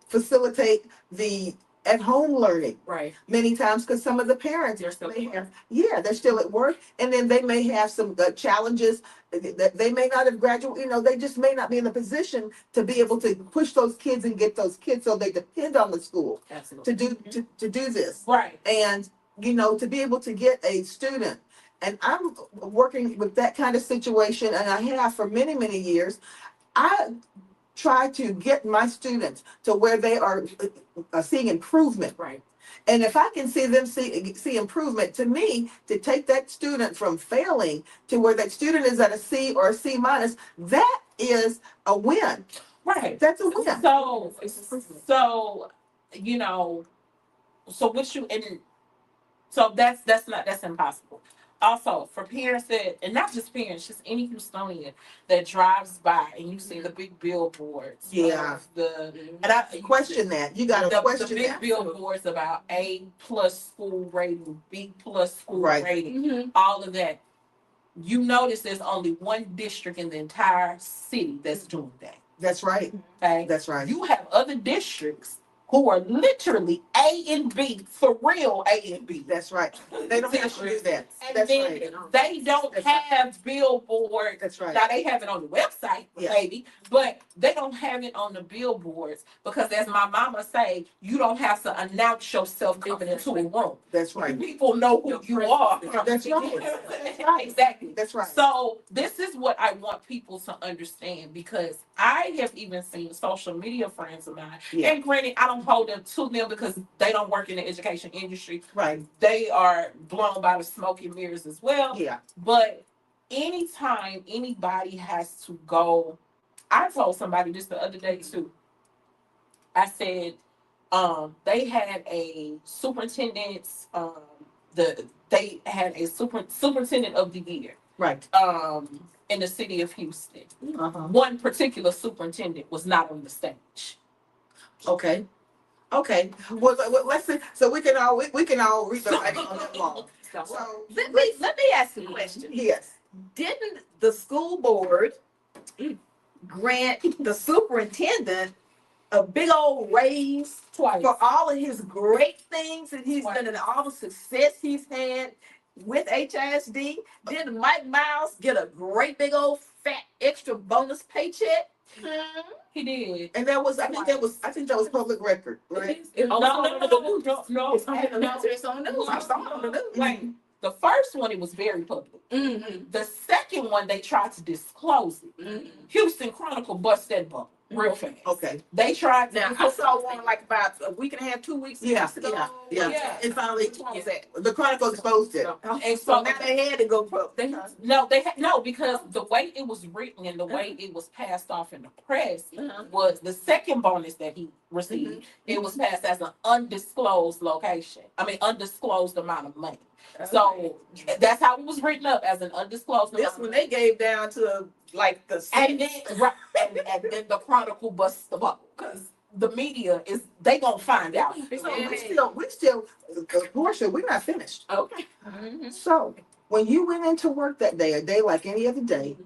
facilitate the at home learning Right. many times because some of the parents They're still may have, yeah, they're still at work, and then they may have some challenges that they may not have graduated. They just may not be in a position to be able to push those kids and get those kids, so they depend on the school absolutely. to do this. Right. And to be able to get a student, and I'm working with that kind of situation, and I have for many, many years. I try to get my students to where they are seeing improvement. Right. And if I can see them see improvement, to me, to take that student from failing to where that student is at a C or a C minus, that is a win. Right. That's a win. So so what you and so that's impossible. Also, for parents that, and not just parents, just any Houstonian that drives by and you see the big billboards. Yeah. Of the And I question that. You got to the question big that. billboards about A+ school rating, B+ school Right. rating, all of that. You notice there's only one district in the entire city that's doing that. That's right. Okay. That's right. You have other districts who are literally A and B, for real A and B. That's right. They don't have to do that. And That's then right. they don't That's right. have billboards. That's right. Now they have it on the website, Yeah. maybe, but they don't have it on the billboards because, as my mama say, you don't have to announce yourself coming into a room. That's right. People know who you are. That's right. That's right. Exactly. That's right. So this is what I want people to understand, because I have even seen social media friends of mine, Yeah. and granted, I don't hold them to them because they don't work in the education industry. Right. They are blown by the smoke and mirrors as well. Yeah. But anytime anybody has to go, I told somebody this the other day too. I said, they had a superintendent's, they had a superintendent of the year, Right. in the city of Houston. Uh-huh. One particular superintendent was not on the stage. Okay. Okay. Well, let's see. So we can all read the writing on that wall. So Let me ask you a question. yes. Didn't the school board grant the superintendent a big old raise Twice. for all of his great things that he's Twice. done and all the success he's had with HISD? Didn't Mike Miles get a great big old fat extra bonus paycheck? He did. And that was I think that was public record, right? No. It's on the news. It's on the news. I saw it on the news. Like, the first one, it was very public. Mm-hmm. The second one, they tried to disclose it. Mm-hmm. Houston Chronicle bust that bubble real fast. Okay. They tried to. Now I saw one like about a week and a half, 2 weeks Yeah, ago. yeah. It finally was that. The Chronicle exposed it. And So now they had to go public. No, because the way it was written and the way it was passed off in the press Uh-huh. was the second bonus that he received. It was passed as an undisclosed location. I mean, undisclosed amount of money. So that's how it was written up, as an undisclosed amount. This one they gave down to like the And then, and then the Chronicle busts the bubble because the media they gonna find out. So we still, Portia, we're not finished. Okay. So when you went into work that day, a day like any other day,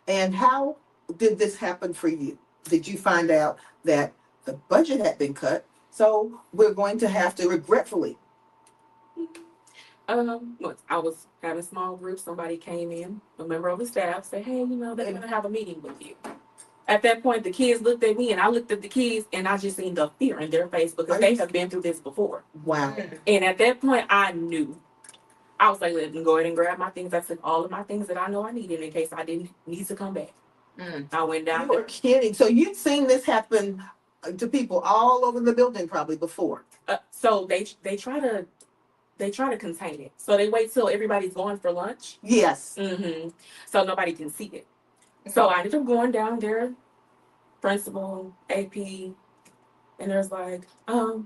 and how did this happen for you? Did you find out that the budget had been cut? So we're going to have to regretfully. Once I was having small groups, somebody came in, a member of the staff said, "Hey, they're gonna have a meeting with you." At that point, the kids looked at me and I looked at the kids and I just seen the fear in their face because they have been through this before. Wow. And at that point, I knew. I was like, let me go ahead and grab my things. I took all of my things that I know I needed in case I didn't need to come back. I went down You were there. kidding. So you've seen this happen to people all over the building probably before. So they try to contain it. So they wait till everybody's going for lunch. Yes. So nobody can see it. So I ended up going down there, principal, AP, and there's like,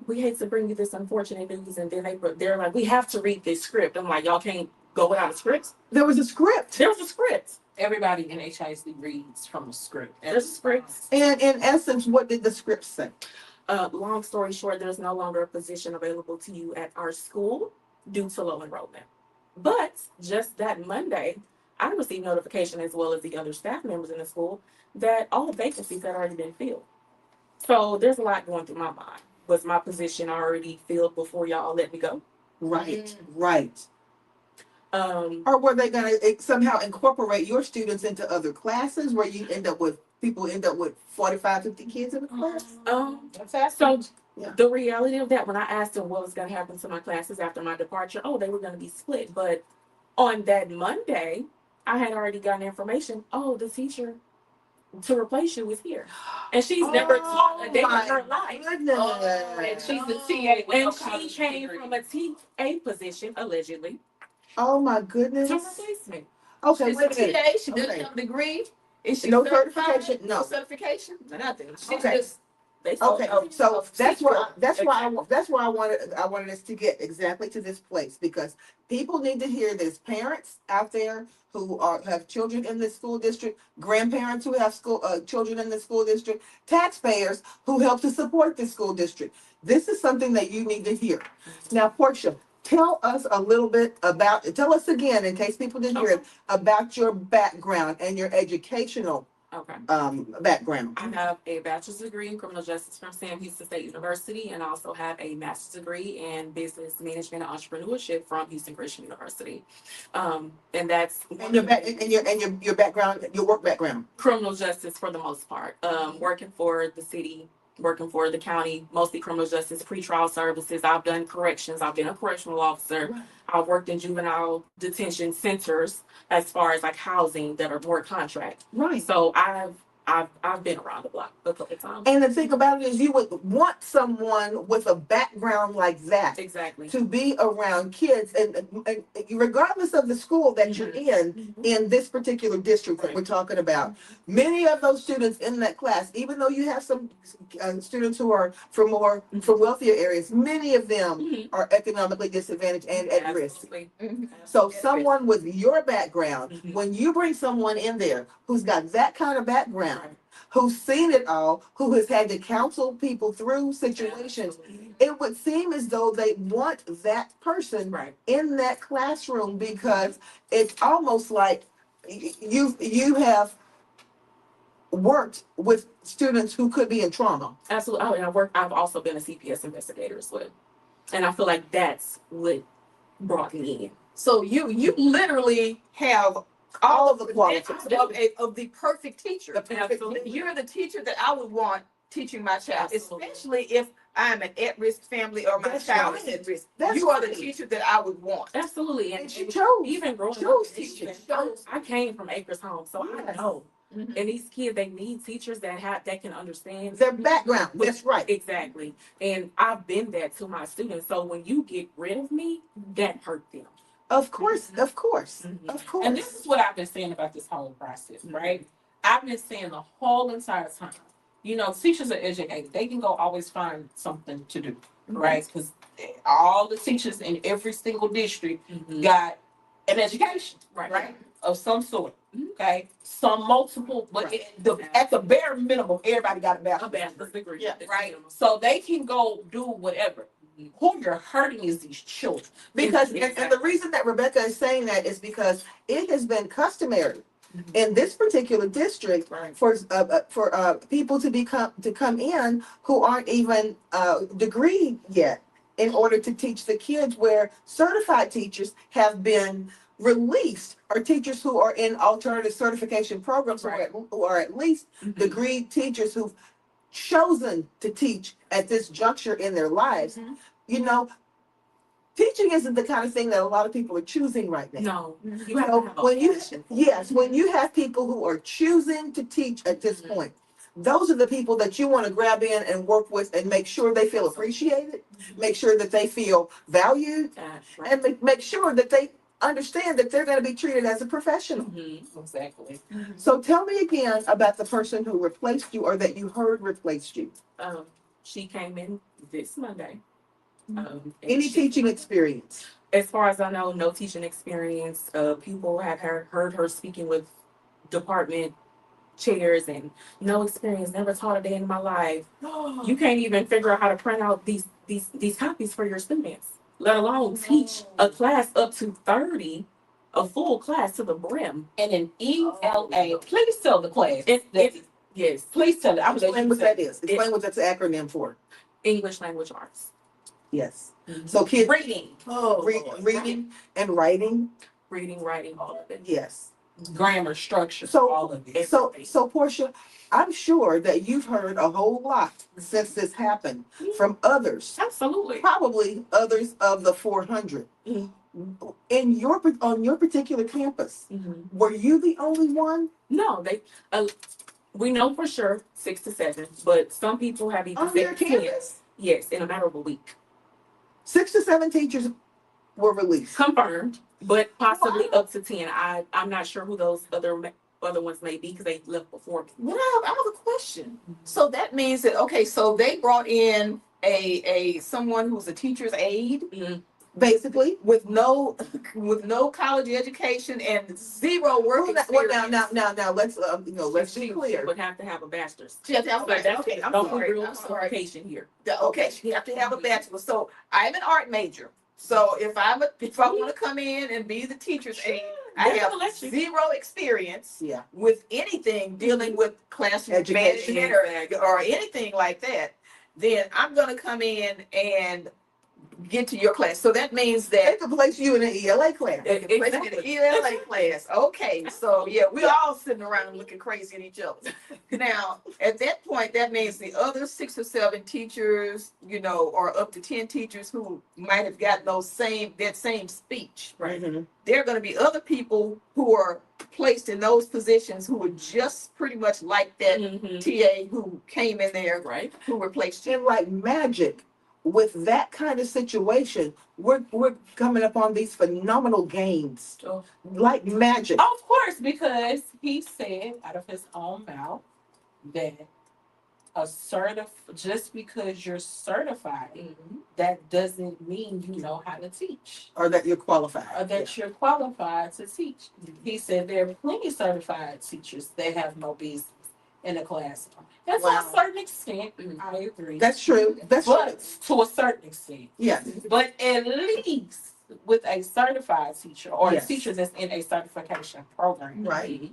we hate to bring you this unfortunate news. And then they're like, we have to read this script. I'm like, y'all can't go without a script. There was a script. There was a script. Everybody in HISD reads from a script. There's a script. And in essence, what did the script say? Long story short, there's no longer a position available to you at our school due to low enrollment. But just that Monday, I received notification, as well as the other staff members in the school, that all vacancies had already been filled. So there's a lot going through my mind. was my position already filled before y'all let me go? Right, right. Um, Or were they going to somehow incorporate your students into other classes where you end up with people end up with 45, 50 kids in a class? so Yeah. the reality of that, when I asked them what was going to happen to my classes after my departure, oh, they were going to be split. But on that Monday, I had already gotten information. Oh, the teacher to replace you is here, and she's never taught a day in her life. Goodness. And she's a TA with no And she college came degree. from a TA position, allegedly, Oh my goodness. to replace me. Okay, She's a wait a minute. TA. She doesn't Okay. have a degree. Is she No certified? certification? No. No certification? Nothing. She's Okay. just They Okay, so that's why Exactly. that's why I wanted us to get exactly to this place, because people need to hear this. Parents out there who have children in this school district, grandparents who have school children in the school district, taxpayers who help to support the school district. This is something that you need to hear. Now, Portia, tell us a little bit about. Tell us again, in case people didn't hear it, about your background and your educational Okay. background. I have a bachelor's degree in criminal justice from Sam Houston State University, and I also have a master's degree in business management and entrepreneurship from Houston Christian University. And that's And your background, your work background. criminal justice for the most part. Working for the city, working for the county, mostly criminal justice, pretrial services. I've done corrections. I've been a correctional officer. Right. I've worked in juvenile detention centers as far as like housing that are more contract. Right. So I've been around the block a couple of times. And the thing about it is, you would want someone with a background like that Exactly. to be around kids, and regardless of the school that you're in this particular district that we're talking about, many of those students in that class, even though you have some students who are from wealthier areas, many of them are economically disadvantaged and at risk. So someone with your background, when you bring someone in there who's got that kind of background, who's seen it all, who has had to counsel people through situations, it would seem as though they want that person in that classroom, because it's almost like you have worked with students who could be in trauma. Absolutely. Oh, and I've also been a CPS investigator as well. And I feel like that's what brought me in. so you literally have all of the qualities of the perfect teacher. The perfect Absolutely. You're the teacher that I would want teaching my child, Absolutely. especially if I'm an at-risk family or my That's child right. is at risk. That's You are the right. teacher that I would want. Absolutely. And she chose. Even growing Chose up, teaching. I came from Acres Home, so I Yes. know. And these kids, they need teachers that can understand Their background. That's right. Exactly. And I've been that to my students. So when you get rid of me, that hurt them. Of course, of course, Mhm. of course. And this is what I've been saying about this whole process, right? I've been saying the whole entire time, teachers are educated. They can go always find something to do, right? Because all the teachers in every single district got an education, right? Of some sort, okay? Some multiple, but at the bare minimum, everybody got a bachelor's degree. Yeah, Right? So they can go do whatever. Who you're hurting is these children. Because and the reason that Rebecca is saying that is because it has been customary in this particular district for people to come in who aren't even degreed yet, in order to teach the kids, where certified teachers have been released, or teachers who are in alternative certification programs, who are at least degreed teachers who've chosen to teach at this juncture in their lives. Teaching isn't the kind of thing that a lot of people are choosing right now. No, you have to have when you have people who are choosing to teach at this point, those are the people that you want to grab in and work with and make sure they feel appreciated, make sure that they feel valued, and make sure that they understand that they're going to be treated as a professional. Exactly. So tell me again about the person who replaced you, or that you heard replaced you. She came in this Monday. Any teaching experience? As far as I know, no teaching experience. People have heard her speaking with department chairs, and no experience, never taught a day in my life. You can't even figure out how to print out these copies for your students, let alone teach a class up to 30, a full class to the brim. And an ELA, please tell the class. Yes. Please tell it. Explain what that is. Explain what that's an acronym for. English language arts. Yes. So kids Reading. Oh, Lord. reading and writing. Reading, writing, all of it. Yes. Grammar, structure, So all of it. so Portia, I'm sure that you've heard a whole lot since this happened from others, Absolutely. probably others of the 400. Mhm. In your on your particular campus, Mm-hmm. were you the only one? No, they. We know for sure 6 to 7, but some people have even On your said 10. campus? Yes, in a matter of a week. 6 to 7 teachers were released. Confirmed, but possibly Wow. up to 10. I'm not sure who those other ones may be because they left before me. Well, I have a question. So that means that, okay, so they brought in a someone who's a teacher's aide Mm-hmm. Basically. with no college education and zero work Well, experience. now, let's let's be She clear. would have to have a bachelor's. She has to have a bachelor. Okay, I'm Don't sorry. put real I'm sorry. education here. Okay, she have to have a bachelor. So I'm an art major. So if I want to come in and be the teacher's aide, I They're have gonna let you. zero experience Yeah. with anything dealing with classroom Education. management or anything like that. Then I'm gonna come in and get to your class. So that means They that could place you in an ELA class. in the ELA class. Okay, so yeah, we all sitting around looking crazy at each other. Now, at that point, that means the other 6 or 7 teachers, or up to 10 teachers who might have gotten that same speech. Right. Mhm. There are going to be other people who are placed in those positions who are just pretty much like that Mm-hmm. TA who came in there, Right. who replaced you. And like magic, with that kind of situation, we're coming up on these phenomenal gains. Oh. Like magic. Of course, because he said out of his own mouth that just because you're certified, Mm-hmm. that doesn't mean you know how to teach Or that you're qualified. or that you're qualified to teach. He said there are plenty of certified teachers that have no business in the classroom. And to Wow. a certain extent, Mhm. I agree. That's true. That's true. But to a certain extent. Yes. But at least with a certified teacher or Yes. a teacher that's in a certification program, Right.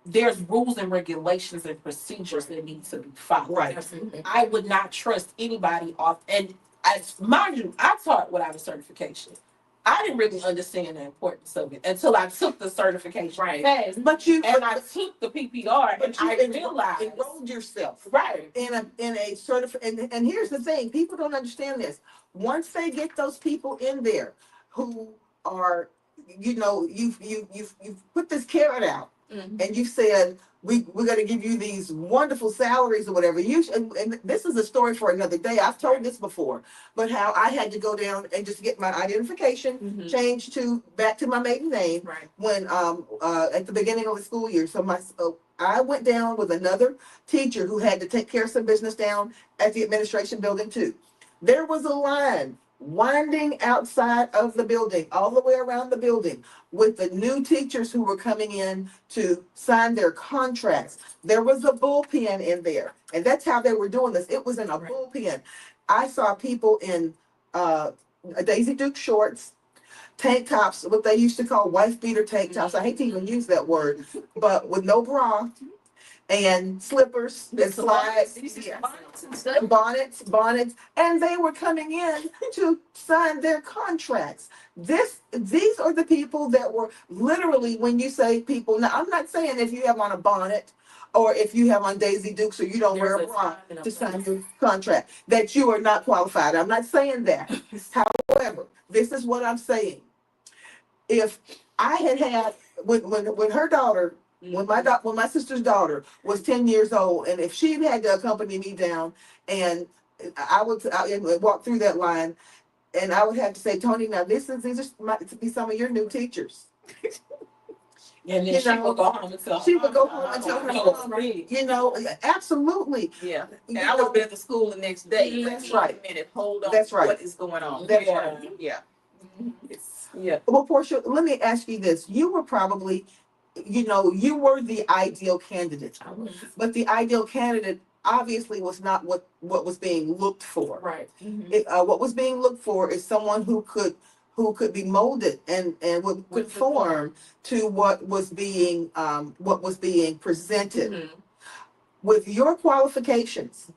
there's rules and regulations and procedures that need to be followed. Right. Absolutely. I would not trust anybody off. And mind you, I taught without a certification. I didn't really understand the importance of it until I took the certification Right. test But you and I took the PPR and I realized enrolled yourself right. in a and here's the thing, people don't understand this. Once they get those people in there who are, you've put this carrot out Mm-hmm. and you said we're going to give you these wonderful salaries or whatever. And this is a story for another day. I've told this before, but how I had to go down and just get my identification Mm-hmm. changed back to my maiden name Right. when at the beginning of the school year. So I went down with another teacher who had to take care of some business down at the administration building too. There was a line winding outside of the building, all the way around the building, with the new teachers who were coming in to sign their contracts. There was a bullpen in there, and that's how they were doing this. It was in a bullpen. I saw people in Daisy Duke shorts, tank tops, what they used to call wife beater tank tops. I hate to even use that word, but with no bra and slippers and slides. Yeah. Bonnets, and they were coming in to sign their contracts. These are the people that were literally, when you say people, now I'm not saying if you have on a bonnet or if you have on Daisy Dukes or you don't wear a bra to sign your contract, that you are not qualified. I'm not saying that. However, this is what I'm saying. If I had when her daughter, when my sister's daughter was 10 years old, and if she had to accompany me down, and I would walk through that line, and I would have to say, Tony, now these might be some of your new teachers. And then she would go home and tell her mom, absolutely. Yeah. And I would have been at the school the next day. That's right. Wait a minute, hold on. That's right. What is going on? That's right. Yeah. Yeah. Well, Portia, let me ask you this. You were probably, you were the ideal candidate, I was. but the ideal candidate obviously was not what was being looked for. Right. What was being looked for is someone who could be molded and would conform to what was being presented. Mm-hmm. With your qualifications,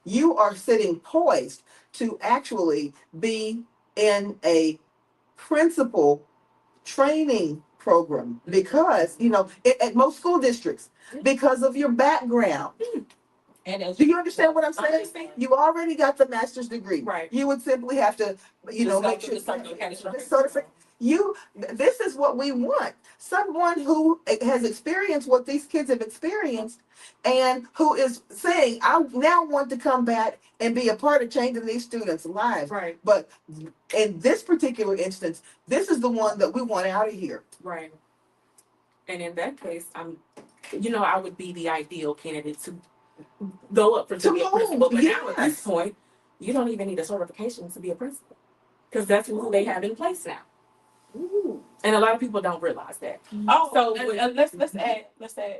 you are sitting poised to actually be in a principal training program because, at most school districts, because of your background. And as Do you understand what I'm I saying? understand. You already got the master's degree. Right. You would simply have to, Just make go sure through the certification. the this is what we want. Someone who has experienced what these kids have experienced and who is saying, I now want to come back and be a part of changing these students' lives. Right. But in this particular instance, this is the one that we want out of here. Right. And in that case, I would be the ideal candidate to go up for to be a principal. But now at this point, you don't even need a certification to be a principal because that's who they have in place now. Ooh. And a lot of people don't realize that. Oh, So and let's add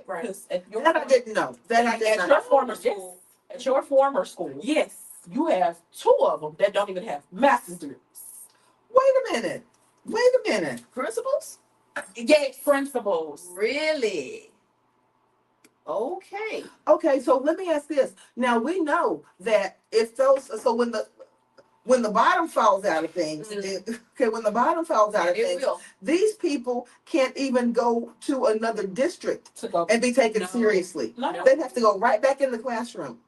Right. because at your That I didn't know. That I did at not your know. former school, at your former school, Yes. you have 2 of them that don't even have master's degrees. Wait a minute. Principals? Yes, Principals. Really? Okay. Okay, so let me ask this. Now we know that if when the bottom falls out of things, when the bottom falls out of It things, will. these people can't even go to another district to go. and be taken No. seriously. No. They have to go right back in the classroom.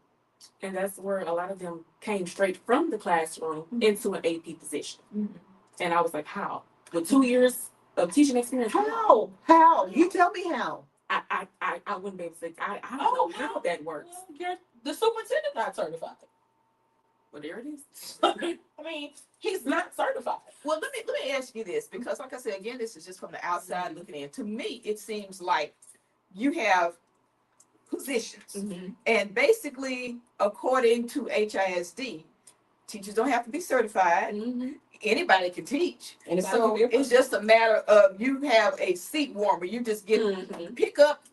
And that's where a lot of them came straight from the classroom into an AP position. Mhm. And I was like, how? With 2 years of teaching experience, How? How? You tell me how. I wouldn't be able to say, I don't know how that works. The superintendent not certified. But there it is. I mean, he's not certified. Well, let me ask you this, because like I said, again, this is just from the outside looking in. To me, it seems like you have positions. Mhm. And basically, according to HISD, teachers don't have to be certified. Mhm. Anybody can teach. Anybody So can be a it's just a matter of you have a seat warmer. You just get Mhm. pick up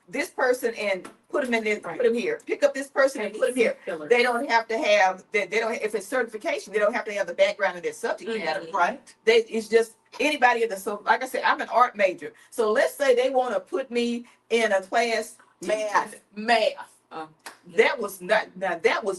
this person and put them in there, put them here. Pick up this person and put them here. Filler. They don't have to have they don't if it's certification, they don't have to have the background in their subject matter, right? It's just anybody in the so like I said, I'm an art major. So let's say they want to put me in a class math. That was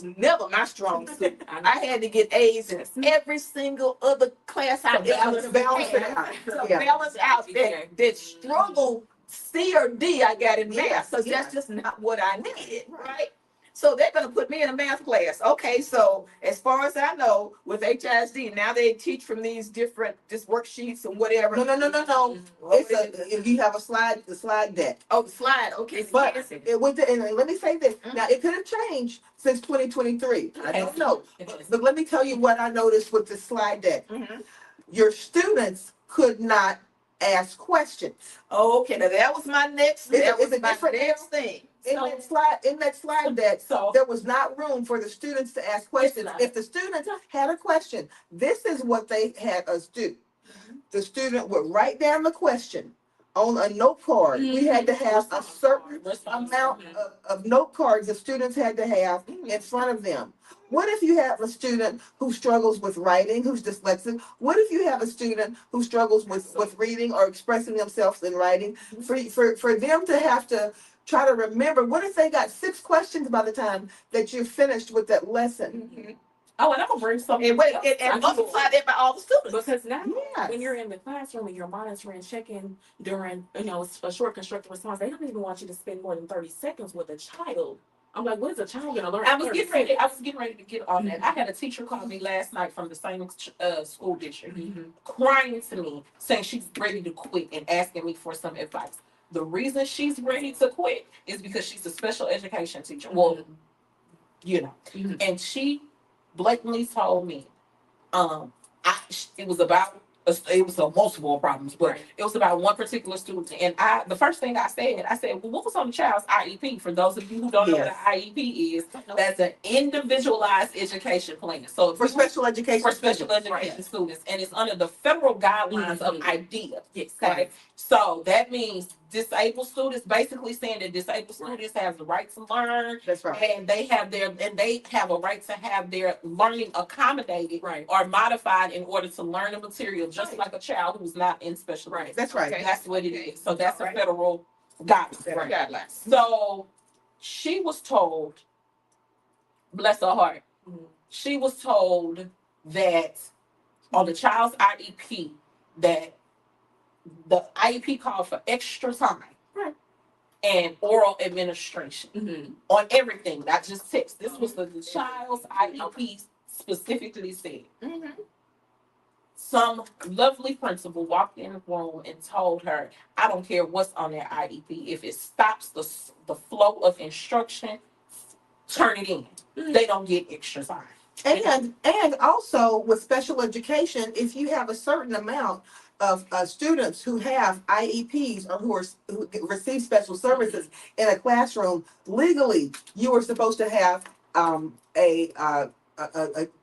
never my strong suit. I had to get A's in every single other class I ever balance it out. balance out that struggle C or D I got in math, because that's just not what I needed, right? So they're gonna put me in a math class. Okay, so as far as I know, with HISD, now they teach from these different just worksheets and whatever. No. It's you have the slide deck. Oh, the slide. Okay, But and let me say this. Now it could have changed since 2023. I don't know. But let me tell you what I noticed with the slide deck. Your students could not ask questions. Okay, now that was my next. It's That was a my different next thing. In that slide deck, there was not room for the students to ask questions. If the students had a question, this is what they had us do. The student would write down the question on a note card. We had to have a certain amount of note cards the students had to have in front of them. What if you have a student who struggles with writing, who's dyslexic? What if you have a student who struggles with reading or expressing themselves in writing? For them to have to try to remember, what if they got 6 questions by the time that you're finished with that lesson? Oh, and I'm gonna bring something. And multiply that by all the students. Because now, when you're in the classroom and you're monitoring, checking during, a short constructive response, they don't even want you to spend more than 30 seconds with a child. I'm like, what is a child gonna learn? I was getting ready to get on that. I had a teacher call me last night from the same school district, crying to me, saying she's ready to quit and asking me for some advice. The reason she's ready to quit is because she's a special education teacher. Well, and she blatantly told me, it was about multiple problems, but it was about one particular student. And the first thing I said, well, what was on the child's IEP? For those of you who don't know what an IEP is, that's an individualized education plan. So For special education students, and it's under the federal guidelines of IDEA. Yes. Okay. So that means disabled students, basically saying that disabled students have the right to learn. That's right. And they have a right to have their learning accommodated or modified in order to learn the material, just like a child who's not in special ed. That's right. Okay. That's what it is. So that's a federal guideline. Guidelines. So she was told bless her heart, she was told that on the child's IEP that the IEP called for extra time. Right. And oral administration on everything, not just text. This was the child's IEP specifically said. Some lovely principal walked in the room and told her, I don't care what's on their IEP. If it stops the flow of instruction, turn it in. They don't get extra time. And also with special education, if you have a certain amount of students who have IEPs or who receive special services in a classroom, legally you are supposed to have a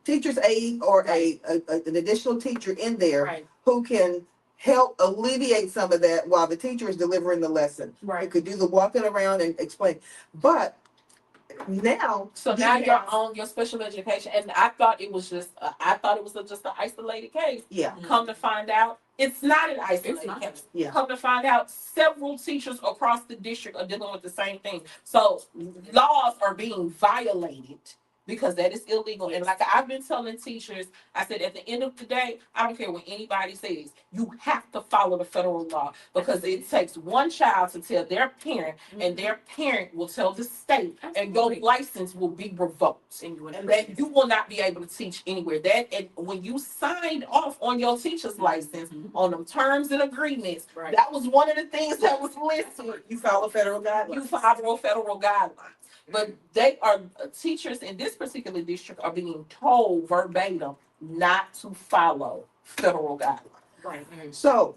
teacher's aide or an additional teacher in there who can help alleviate some of that while the teacher is delivering the lesson. It could do the walking around and explain, but now, so now you're on your special education, and I thought it was just just an isolated case. Yeah. Come to find out, it's not an isolated case. Yeah. Come to find out, several teachers across the district are dealing with the same thing. So laws are being violated because that is illegal. And like I've been telling teachers, I said at the end of the day, I don't care what anybody says, you have to follow the federal law because it takes one child to tell their parent, and their parent will tell the state, and your license will be revoked, and that you will not be able to teach anywhere. That, and when you signed off on your teacher's license on them terms and agreements, that was one of the things that was listed. You follow federal guidelines. You follow federal guidelines. But they are teachers in this particular district are being told verbatim not to follow federal guidelines. Right. So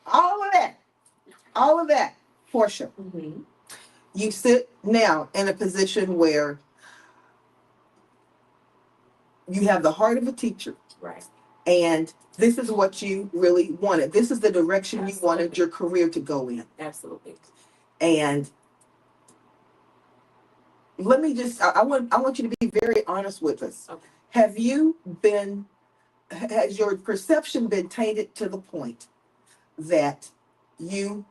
all of that, Portia, you sit now in a position where you have the heart of a teacher. Right. And this is what you really wanted. This is the direction you wanted your career to go in. Absolutely. And let me just, I want you to be very honest with us. Okay. Has your perception been tainted to the point that you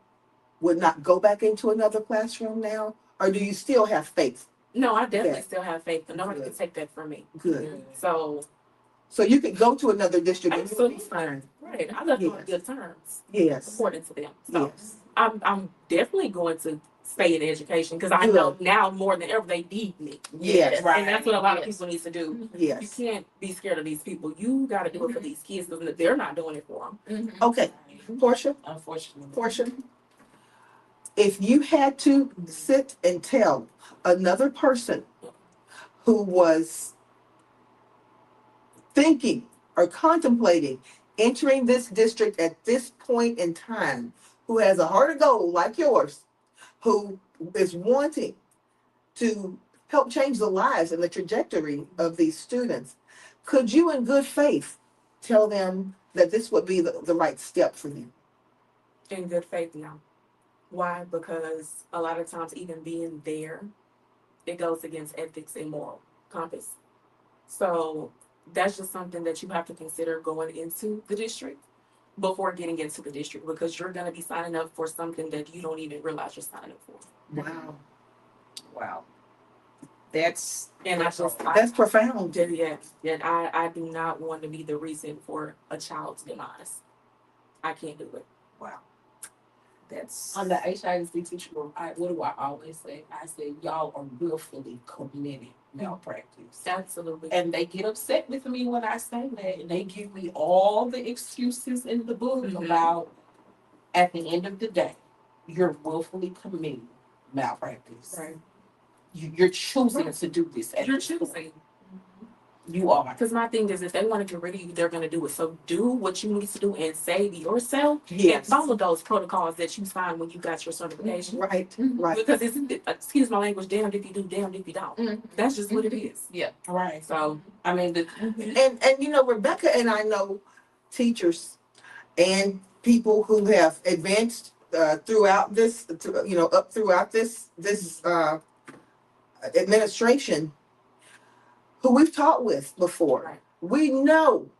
would not go back into another classroom now? Or do you still have faith? No, I definitely still have faith, but nobody can take that from me. Good. So you could go to another district and you'll be absolutely fine. right. I left on good terms. Yes. According to them. So Yes. I'm definitely going to stay in education because I know now more than ever they need me. Yes. Right. And that's what a lot of people need to do. Yes. You can't be scared of these people. You got to do it for these kids because they're not doing it for them. Okay. Portia, Unfortunately. if you had to sit and tell another person who was thinking or contemplating entering this district at this point in time, who has a heart of gold like yours, who is wanting to help change the lives and the trajectory of these students, could you in good faith tell them that this would be the right step for them? In good faith, no. Why? Because a lot of times even being there, it goes against ethics and moral compass. So that's just something that you have to consider going into the district before getting into the district because you're going to be signing up for something that you don't even realize you're signing up for. Wow. That's profound. Yes. And I do not want to be the reason for a child's demise. I can't do it. wow. That's On the HISD teacher room, what do I always say? I say, y'all are willfully committed malpractice. Absolutely. And they get upset with me when I say that, and they give me all the excuses in the book about, at the end of the day, you're willfully committing malpractice. Right. You're choosing to do this. You're choosing. You are. Because my thing is, if they want to get rid of you, they're going to do it. So do what you need to do and save yourself. Yes. And follow those protocols that you signed when you got your certification. Right. Right. Because it's, excuse my language, damned if you do, damned if you don't. That's just what it is. Yeah. Right. So, I mean, And Rebecca and I know teachers and people who have advanced throughout this, up throughout this administration, who we've taught with before. Right. We know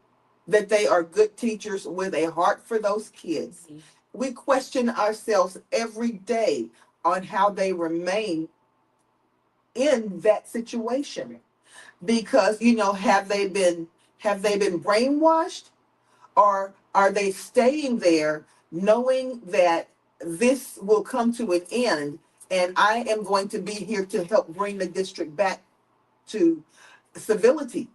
that they are good teachers with a heart for those kids. We question ourselves every day on how they remain in that situation. because have they been brainwashed, or are they staying there knowing that this will come to an end and I am going to be here to help bring the district back to civility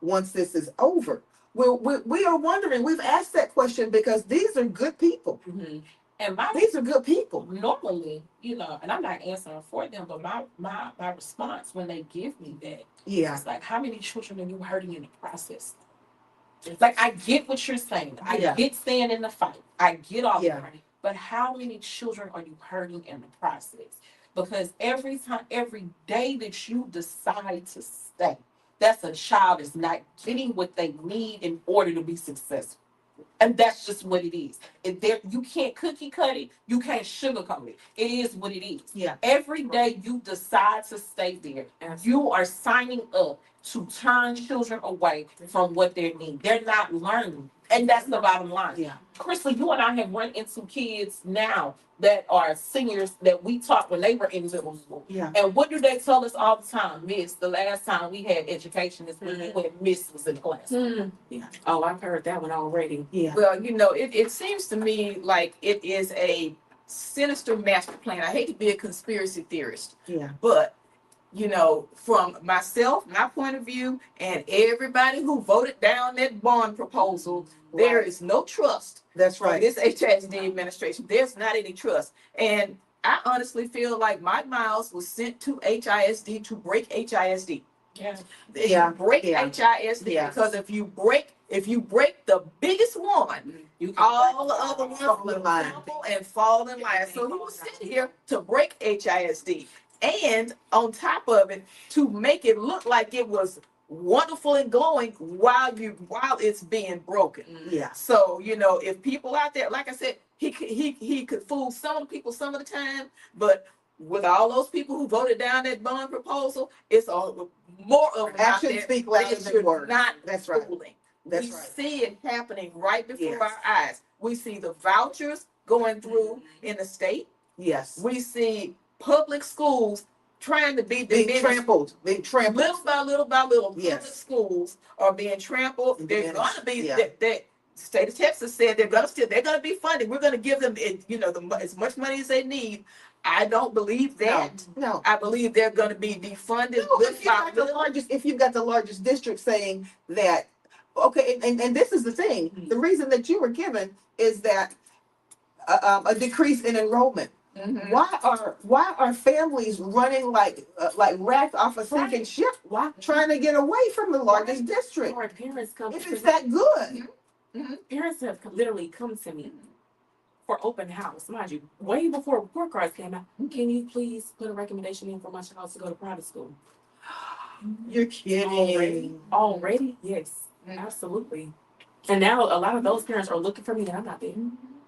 once this is over? We are wondering, we've asked that question because these are good people. Mm-hmm. And these are good people. Normally, and I'm not answering for them, but my response when they give me that, it's like, how many children are you hurting in the process? Like, I get what you're saying. I get staying in the fight. I get all that. But how many children are you hurting in the process? Because every day that you decide to stay, that's a child is not getting what they need in order to be successful. And that's just what it is. You can't cookie cut it. You can't sugarcoat it. It is what it is. Yeah. Every day you decide to stay there, you are signing up to turn children away from what they need. They're not learning. And that's the bottom line. Yeah. Crystal, you and I have run into kids now that are seniors that we taught when they were in middle school. Yeah. And what do they tell us all the time? Miss, the last time we had education is when you and Miss was in class. Yeah. Oh, I've heard that one already. Yeah. Well, it seems to me like it is a sinister master plan. I hate to be a conspiracy theorist. Yeah. But from myself, my point of view, and everybody who voted down that bond proposal, there is no trust. That's right. This HISD administration, there's not any trust. And I honestly feel like Mike Miles was sent to HISD to break HISD. Yeah. Break HISD because if you break the biggest one, all the other ones will crumble and fall in line. So he was sent here to break HISD. And on top of it, to make it look like it was wonderful and glowing while it's being broken. Yeah. So if people out there, like I said, he could fool some of the people some of the time, but with all those people who voted down that bond proposal, it's more of actions speak louder than words. Not that's right. fooling. That's we right. see it happening right before our eyes. We see the vouchers going through in the state. Yes. We see public schools trying to be trampled. Little by little by little. Yes. Public schools are being trampled. They're going to be. Yeah. The state of Texas said they're going to be funded. We're going to give them as much money as they need. I don't believe that. No. I believe they're going to be defunded. No, if you've got the largest district saying that, okay, and this is the thing. Mm-hmm. The reason that you were given is that a decrease in enrollment. Mm-hmm. Why are families running like rats off a sinking ship? Why trying to get away from the largest district? Or parents come. If it's that good. Mm-hmm. Parents have literally come to me for open house, mind you, way before report cards came out. Can you please put a recommendation in for my child to go to private school? You're kidding. Already? Yes, absolutely. And now a lot of those parents are looking for me, and I'm not there.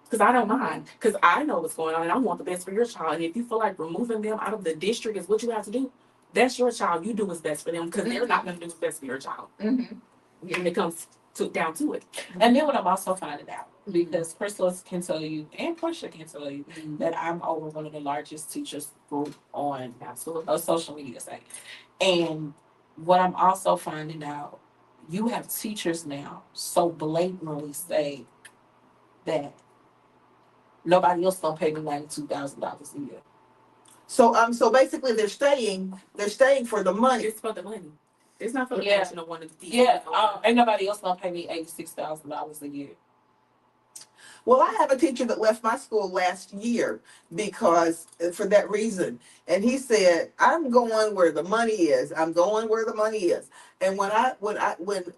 Because I don't mind. Because I know what's going on, and I want the best for your child. And if you feel like removing them out of the district is what you have to do, that's your child. You do what's best for them, because they're not going to do what's best for your child. Mm-hmm. When it comes down to it. And then what I'm also finding out, because Crystal can tell you, and Portia can tell you, that I'm over one of the largest teachers group on social media site. And what I'm also finding out, you have teachers now so blatantly say that nobody else gonna pay me $92,000 a year. So basically they're staying for the money. It's for the money. It's not for the passion of one of the teachers. Ain't nobody else gonna pay me $86,000 a year. Well, I have a teacher that left my school last year because for that reason. And he said, I'm going where the money is. I'm going where the money is. And when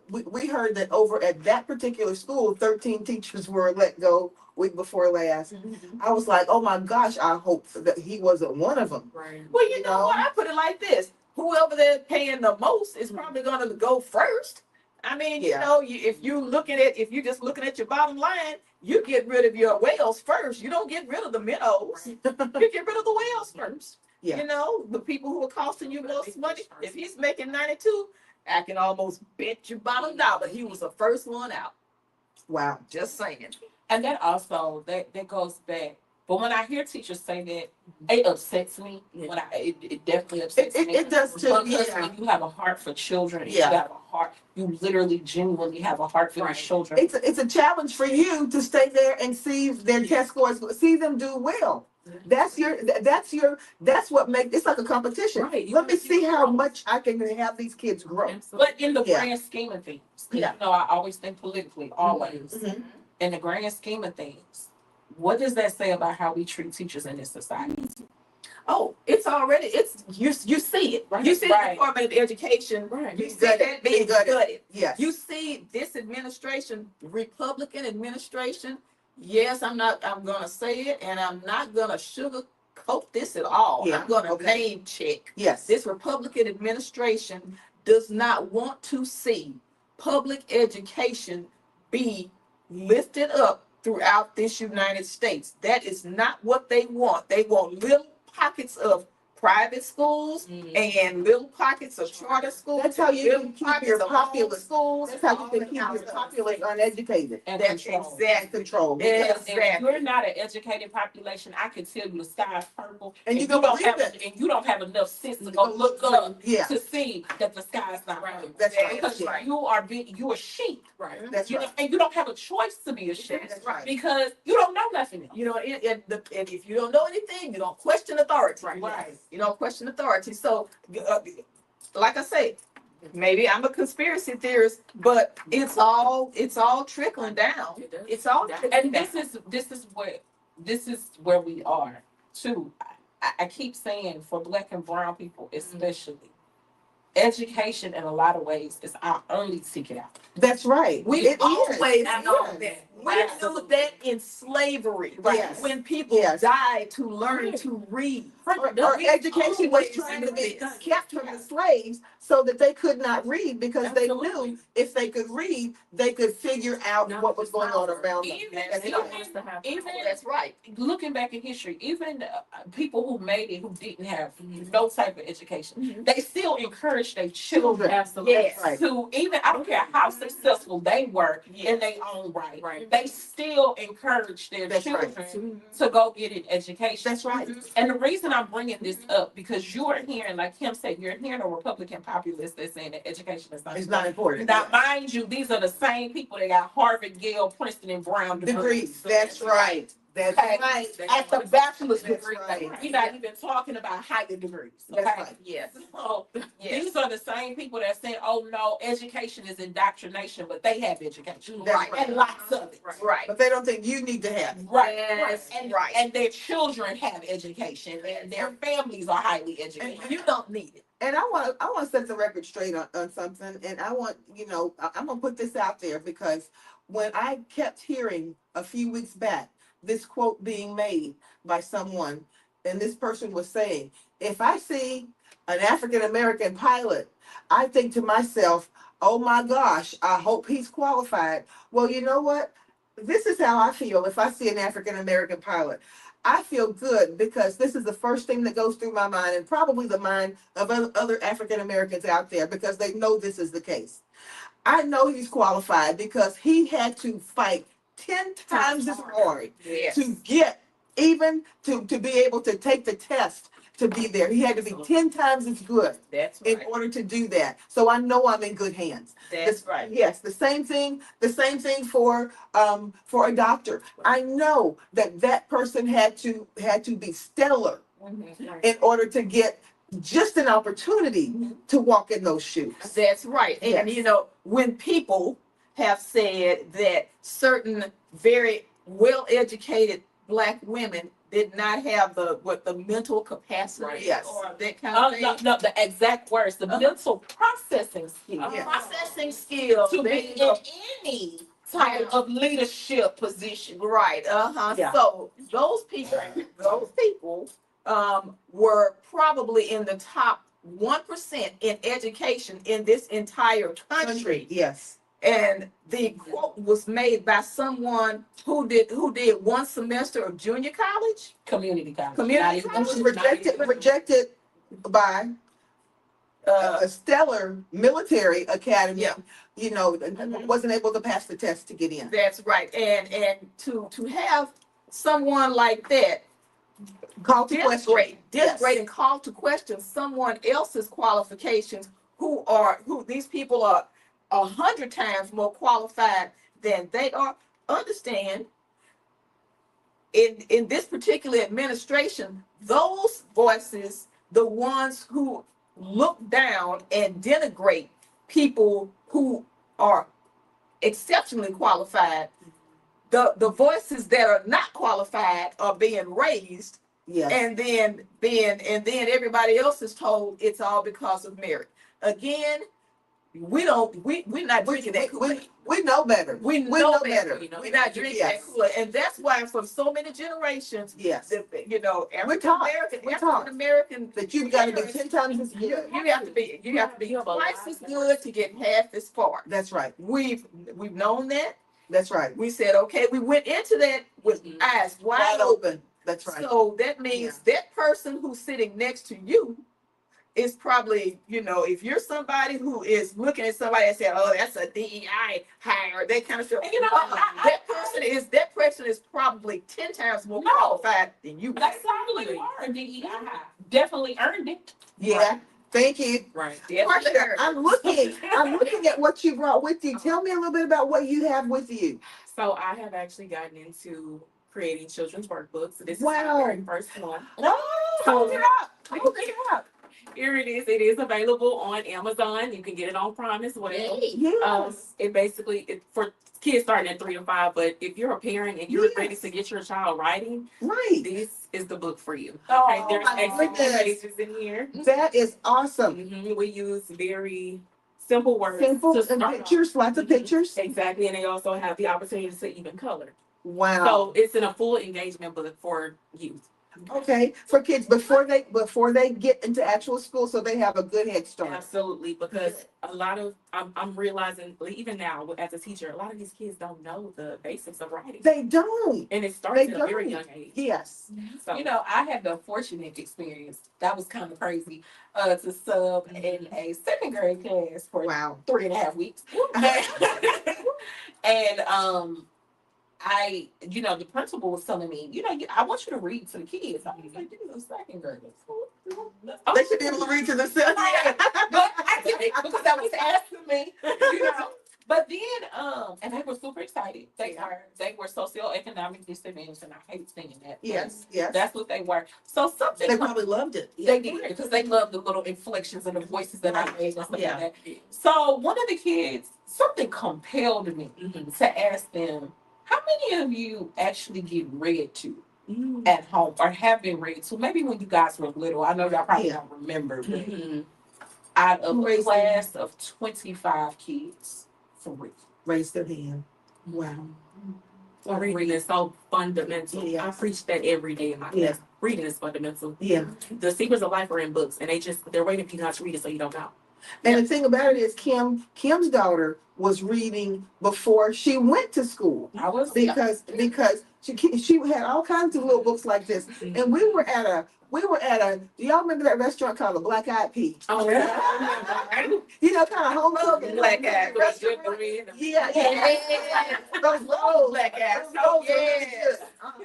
we heard that over at that particular school, 13 teachers were let go week before last, I was like, oh my gosh, I hope that he wasn't one of them. Right. Well, you know what? I put it like this. Whoever they're paying the most is probably going to go first. I mean, if you're just looking at your bottom line, you get rid of your whales first. You don't get rid of the minnows. You get rid of the whales first. Yeah. The people who are costing you most money. If he's making 92, I can almost bet you bottom dollar he was the first one out. Wow. Just saying. And that also that goes back But when I hear teachers say that, it upsets me. Yeah. When it definitely upsets me. It does too. Because Yeah. when you have a heart for children, Yeah. you have a heart. You literally, genuinely have a heart for Right. these children. It's a challenge for you to stay there and see their test scores, see them do well. That's that's what makes it's like a competition. Right. You Let me wanna see see how growth. much I can have these kids grow. Absolutely. But in the Yeah. grand scheme of things, 'cause Yeah. you know, I always think politically, always. Mhm. In the grand scheme of things, what does that say about how we treat teachers in this society? Oh, it's already, you see it. Right. You see Right. the Department of Education. Right. You Be see gutted. that Be being gutted. gutted. Yes. You see this administration, Republican administration. Yes, I'm gonna say it, and I'm not gonna sugarcoat this at all. Yeah, I'm gonna okay. name check. Yes. This Republican administration does not want to see public education be lifted up throughout this United States. That is not what they want. They want little pockets of private schools and little pockets of charter schools. That's how you little can keep pockets your of populace. schools. That's how you can keep your populace uneducated. And That's control. exactly Control. Yes. Because if you're not an educated population, I can tell you the sky is purple, And you you don't don't believe have it. and you don't have enough sense to go look up Yeah. to see that the sky is not Right. purple. That's right. Because Yeah. you are you a sheep. Right. That's You right. know, and you don't have a choice to be a sheep. That's right. Because you don't know nothing else. You know, and if you don't know anything, you don't question authority. Right. You don't question authority. So, like I say, maybe I'm a conspiracy theorist, but it's all trickling down. It does. It's all Yeah. trickling And down. this is where we are too. I keep saying for Black and brown people especially, education in a lot of ways is our only ticket out. That's right. We It always is. know Yes. that. We knew that in slavery, right? Yes. When people Yes. died to learn Right. to read. Or We education was always trying knew to be this. kept from the slaves so that they could not read because they Absolutely. knew if they could read, they could figure out Not what was going on power. around them. Even, That's even, right. Has to have even That's right. looking back in history, even people who made it who didn't have no type of education, they still encouraged their children Absolutely. Yes. Right. to even I don't care how successful they were in Yes. their own right, Right. they still encourage their That's right. children to go get an education. That's right. And the reason I'm bringing this up because you are hearing, like Kim said, you're hearing a Republican populist that's saying that education is not It's not important. Now, mind you, these are the same people that got Harvard, Yale, Princeton, and Brown Degrees. That's right. That's Okay. right. At the bachelor's That's degree, right. we're not even talking about higher degrees. Okay? That's right. Yes. So Yes. these are the same people that saying, "Oh no, education is indoctrination," but they have education, That's right. and lots of it. Right. But they don't think you need to have it. Right, Yes, and, right. and their children have education, and their families are highly educated. You don't need it. And I want to set the record straight on something. And I want, I'm going to put this out there because when I kept hearing a few weeks back, this quote being made by someone, and this person was saying, if I see an African American pilot, I think to myself, oh my gosh, I hope he's qualified. Well, you know what? This is how I feel if I see an African American pilot. I feel good because this is the first thing that goes through my mind and probably the mind of other African Americans out there because they know this is the case. I know he's qualified because he had to fight 10 times as hard Yes. to get even to be able to take the test to be there. He had to be 10 times as good That's in right. order to do that. So I know I'm in good hands. That's right. Yes, the same thing for a doctor. I know that person had to be stellar in order to get just an opportunity to walk in those shoes. That's right. And Yes. when people have said that certain very well-educated Black women did not have the mental capacity Right. Yes. or that kind of thing. No, the exact words, the mental processing skills Yeah. Processing skills. to be There you in go. any type of leadership position. Right. Yeah. So those people were probably in the top 1% in education in this entire country. Yes. And the quote was made by someone who did one semester of junior college. Community college. Community Not It even- was not rejected by a stellar military academy. Yeah. Wasn't able to pass the test to get in. That's right. And to have someone like that Call to question. denigrate and call to question someone else's qualifications who these people are 100 times more qualified than they are. Understand, in this particular administration, those voices, the ones who look down and denigrate people who are exceptionally qualified, the voices that are not qualified are being raised. Yes. And then everybody else is told it's all because of merit. Again, we're not drinking that Kool-Aid. We know better. We know better. You know, We're not drinking that Kool-Aid. And that's why for so many generations, Yes. you know, African American, that you've got to be 10 times as you good. have to be twice as good to get half as far. That's right. We've known that. That's right. We said, okay, we went into that with eyes wide open. That's right. So that means that person who's sitting next to you is probably, you know, if you're somebody who is looking at somebody and saying, oh, that's a DEI hire, that kind of stuff. And you know, that person is probably 10 times more qualified than you. That's probably are a DEI. Definitely earned it. Yeah. Right. Thank you. Right. Marsha, I'm looking at what you brought with you. Tell me a little bit about what you have with you. So I have actually gotten into creating children's workbooks. This is my very first one. Hold it up. Hold it up. Here it is. It is available on Amazon. You can get it on Prime as well. Yes. It basically for kids starting at 3 to 5. But if you're a parent and you're ready to get your child writing, right, this is the book for you. Oh, okay, there's explanations in here. That is awesome. We use very simple words. Simple and pictures, lots of pictures. Exactly, and they also have the opportunity to even color. Wow. So it's in a full engagement book for youth. Okay, for kids before they get into actual school, so they have a good head start. Absolutely, because a lot of I'm realizing even now as a teacher, a lot of these kids don't know the basics of writing. They don't, and it starts at a very young age. Yes. So, you know, I had the fortunate experience. That was kind of crazy to sub in a second grade class for 3.5 weeks, and I, you know, the principal was telling me, you know, I want you to read to the kids. I was like, these are second graders. They should be able to read to themselves. But I did it because that was asking me, you know. But then, and they were super excited. They were socioeconomic disadvantaged, and I hate saying that. Yes. That's what they were. So something they probably loved it. They did because they loved the little inflections and the voices that I made and stuff like that. So one of the kids, something compelled me to ask them, how many of you actually get read to at home or have been read to? Maybe when you guys were little. I know y'all probably don't remember, but out of a class of 25 kids, 3 raised their hand. Wow. Well, reading is so fundamental. I preach that every day in my class. Reading is fundamental. Yeah. The secrets of life are in books, and they're waiting for you not to read it so you don't know. And the thing about it is Kim's daughter was reading before she went to school. I was because she had all kinds of little books like this. And we were at a do y'all remember that restaurant called the Black Eyed Peas? Oh yeah. You know, kind of home Black Eyed restaurant. Yeah. Those low Black Eyed.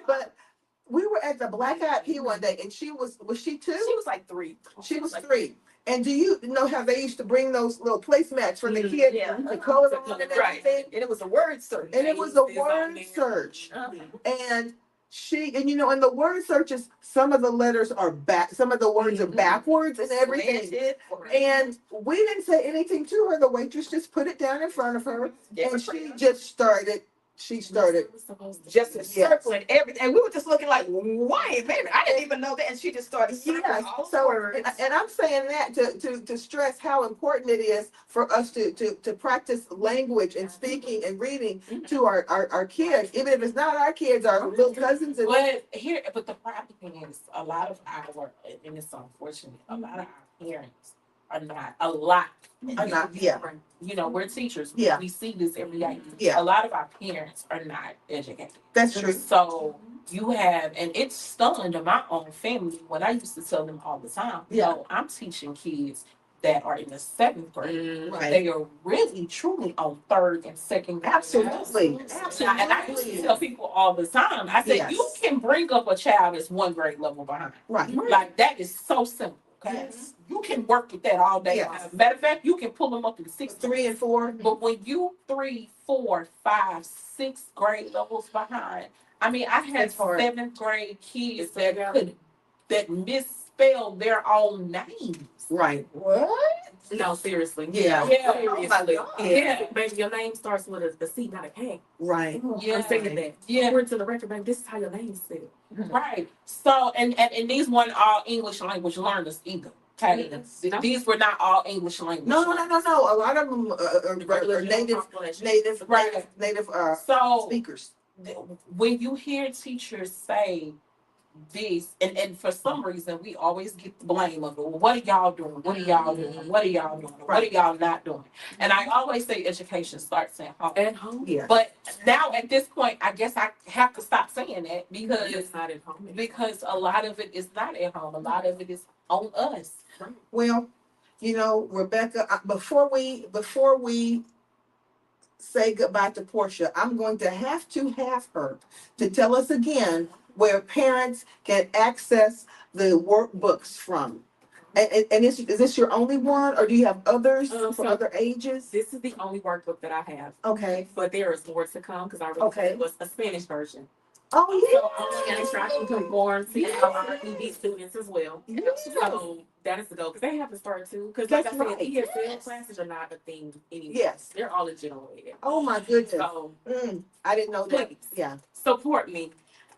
But we were at the Black Eyed Pea one day, and was she 2? She was like 3. She was 3. And do you know how they used to bring those little placemats for the kids to color on and everything? And it was a word search. And it was a word search. And you know, in the word searches, some of the letters are back, some of the words are backwards and everything. And we didn't say anything to her. The waitress just put it down in front of her, and she just started. Just circling everything, and we were just looking like, why, baby? I didn't even know that, and she just started circling all the words. And I'm saying that to stress how important it is for us to practice language and speaking and reading to our kids, even if it's not our kids, our little cousins. But the problem thing is, a lot of our, and it's unfortunate, a lot of our parents are not. You know, we're teachers. Yeah. We see this every day. Yeah. A lot of our parents are not educated. That's true. So you have, and it's stunned in my own family when I used to tell them all the time, I'm teaching kids that are in the 7th grade. Right. They are really truly on 3rd and 2nd grade. Absolutely. And I used to tell people all the time, I said, Yes. you can bring up a child that's 1 grade level behind. Right. Like, that is so simple. Okay? Yes. You can work with that all day. Yes. Matter of fact, you can pull them up in 6th, 3 and 4. but when you 3, 4, 5, 6th grade levels behind, I mean, I had It's hard. 7th grade kids that misspelled their own names. Right. What? No, seriously. Yeah. Yeah. Seriously. Oh my God. Yeah. Baby, your name starts with a C, not a K. Right. Yeah. I'm saying that. Yeah. According to the record, baby, this is how your name's spelled. Right. So, and these weren't all English language learners either. Okay. Yes. No. These were not all English language. No. learners. A lot of them are native So speakers. when you hear teachers say this, and for some reason we always get the blame of it. Well, what are y'all doing? What are y'all doing? What are y'all doing? What are y'all not doing? And I always say education starts at home. At home? Yeah. But now at this point, I guess I have to stop saying that because It's not at home. because a lot of it is not at home. A lot of it is on us. Well, you know, Rebecca, before we say goodbye to Portia, I'm going to have her to tell us again where parents can access the workbooks from. And is this your only one, or do you have others for So other ages? this is the only workbook that I have. Okay. But there is more to come because I really Okay. it was a Spanish version. Oh So I'm going to make sure I can conform to our ED students as well. yeah. So that is the goal because they have to start too. Because like That's I said, right. ESL classes are not a thing anymore. Yes. They're all in general ed. Oh my goodness. So I didn't know that. please Yeah. support me.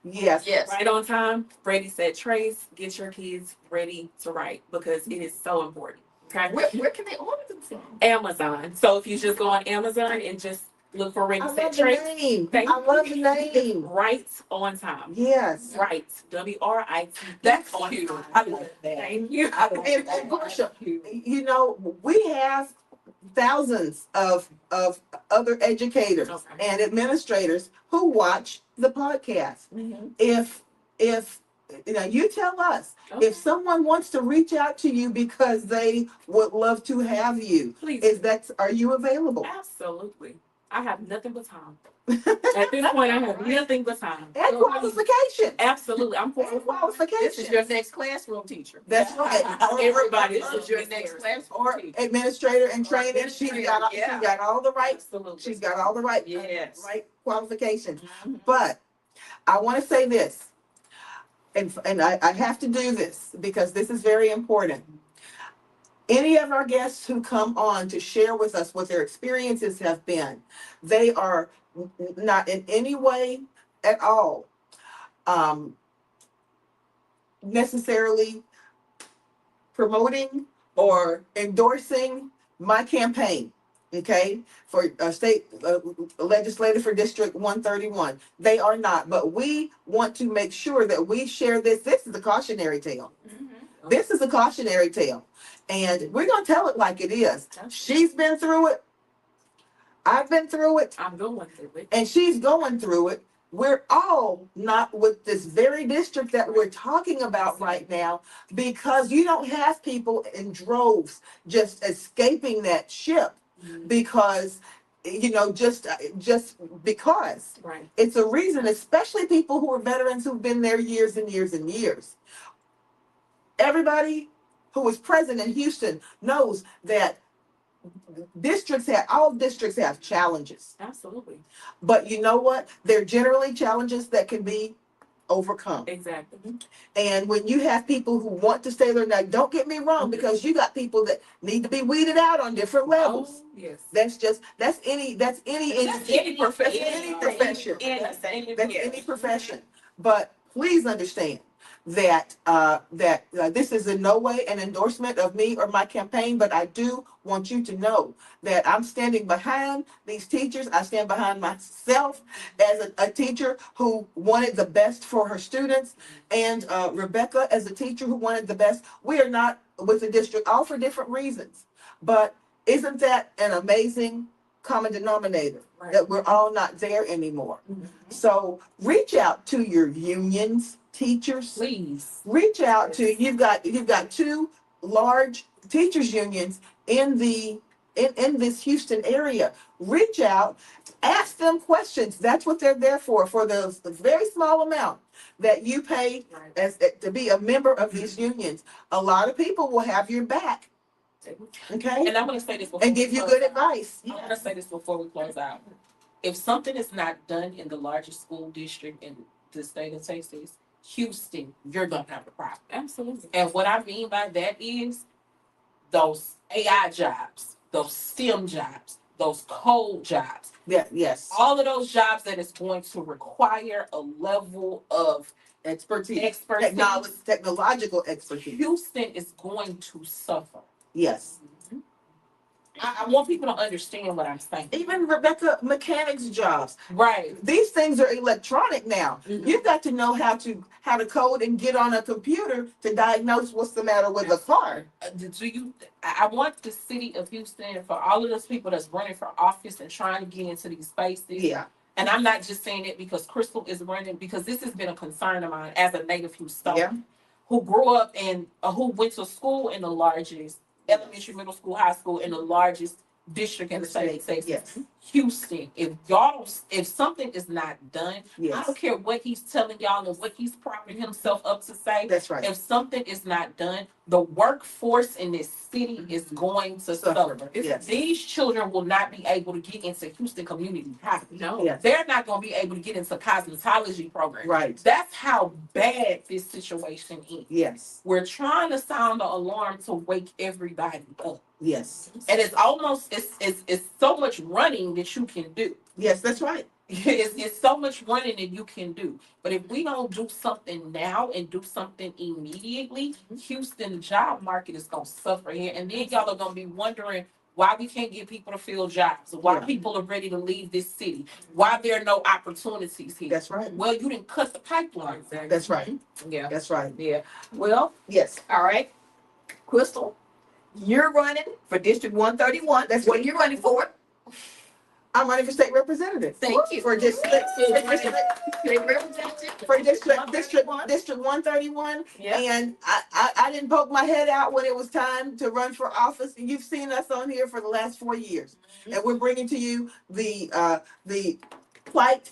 Yes. Yes. Right on time, ready, set, trace. Get your kids ready to write because it is so important. Okay. Where can they order them from? Amazon. So if you just go on Amazon and just look for ready, I set, love the trace. name. Thank I love the name. Right on time. Yes. Right. WRIT. That's on cute. time. I love that. Thank you. I love And that. Portia, you know, we have thousands of other educators Okay. and administrators who watch the podcast. Mm-hmm. If you know, you tell us Okay. if someone wants to reach out to you because they would love to have you, Please. are you available? Absolutely. I have nothing but time. At this point, I have nothing but time. And qualifications. Absolutely. I'm And qualified. qualifications. This is your next classroom teacher. That's right. Everybody. This is your next classroom Or teacher. administrator and training. She's got Yeah. all the right. Absolutely. She's got all the right. Yes. Right qualifications. Mhm. But I want to say this, and I have to do this because this is very important. Any of our guests who come on to share with us what their experiences have been, they are not in any way at all necessarily promoting or endorsing my campaign. Okay, for state legislative for District 131. They are not, but we want to make sure that we share this. This is a cautionary tale. Mhm. This is a cautionary tale. And we're going to tell it like it is. She's been through it. I've been through it. I'm going through it. And she's going through it. We're all not with this very district that we're talking about right now because you don't have people in droves just escaping that ship because, you know, just because. Right. It's a reason, especially people who are veterans who've been there years and years and years. Everybody who is present in Houston knows that all districts have challenges. Absolutely. But you know what? They're generally challenges that can be overcome. Exactly. And when you have people who want to stay there, now don't get me wrong, because you got people that need to be weeded out on different levels. Oh, yes. That's any That's any profession. Any profession. That's any That's any profession. But please understand that this is in no way an endorsement of me or my campaign, but I do want you to know that I'm standing behind these teachers. I stand behind myself as a teacher who wanted the best for her students, and Rebecca as a teacher who wanted the best. We are not with the district, all for different reasons, but isn't that an amazing common denominator? Right. That we're all not there anymore. Mhm. So reach out to your unions, teachers. Please. Reach out to you've got two large teachers unions in in this Houston area. Reach out, ask them questions. That's what they're there for the very small amount that you pay as to be a member of these unions. A lot of people will have your back. Okay? And I'm going to say this before And give you good advice. I'm going to say this before we close out. If something is not done in the largest school district in the state of Texas, Houston, you're going to have a problem. Absolutely. And what I mean by that is those AI jobs, those STEM jobs, those code jobs. Yeah, yes. All of those jobs that is going to require a level of Expertise. Technological expertise. Houston is going to suffer. Yes. I want people to understand what I'm saying. Even Rebecca, mechanics jobs. Right. These things are electronic now. Mhm. You've got to know how to code and get on a computer to diagnose what's the matter with a car. I want the city of Houston, for all of those people that's running for office and trying to get into these spaces. Yeah. And I'm not just saying it because Crystal is running, because this has been a concern of mine as a native Houstonian, Yeah. who grew up in, who went to school in the largest elementary, middle school, high school, in the largest district in the state of Texas. Yes. Houston, if something is not done, I Yes. don't care what he's telling y'all and what he's propping himself up to say. That's right. If something is not done, the workforce in this city is going to suffer. Yes. These children will not be able to get into Houston Community College. No. Yes. They're not going to be able to get into cosmetology programs. Right. That's how bad this situation is. Yes. We're trying to sound the alarm to wake everybody up. Yes. And it's almost, it's so much running that you can do. Yes, that's right. It's so much running that you can do. But if we don't do something now and do something immediately, Houston job market is going to suffer here. And then y'all are going to be wondering why we can't get people to fill jobs, why Yeah. people are ready to leave this city, why there are no opportunities here. That's right. Well, you didn't cut the pipeline. That's right. Yeah. That's right. Yeah. Well, Yes. all right. Crystal, you're running for District 131. That's what me. you're running for. I'm running for state representative. Thank you. For district State representative. for district 131. Yeah. And I didn't poke my head out when it was time to run for office. And you've seen us on here for the last 4 years. And we're bringing to you the plight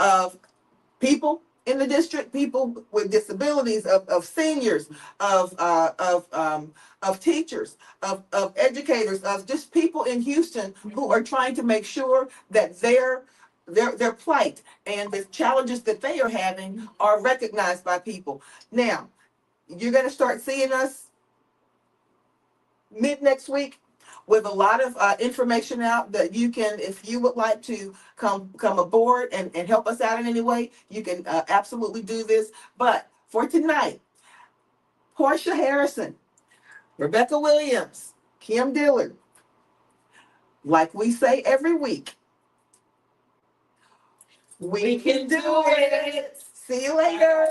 of people in the district, people with disabilities, of seniors, of teachers, of educators, of just people in Houston who are trying to make sure that their plight and the challenges that they are having are recognized by people. Now, you're going to start seeing us mid next week with a lot of information out that you can, if you would like to come aboard and help us out in any way, you can absolutely do this. But for tonight, Portia Harrison, Rebecca Williams, Kim Dillard, like we say every week, we can do it. See you later.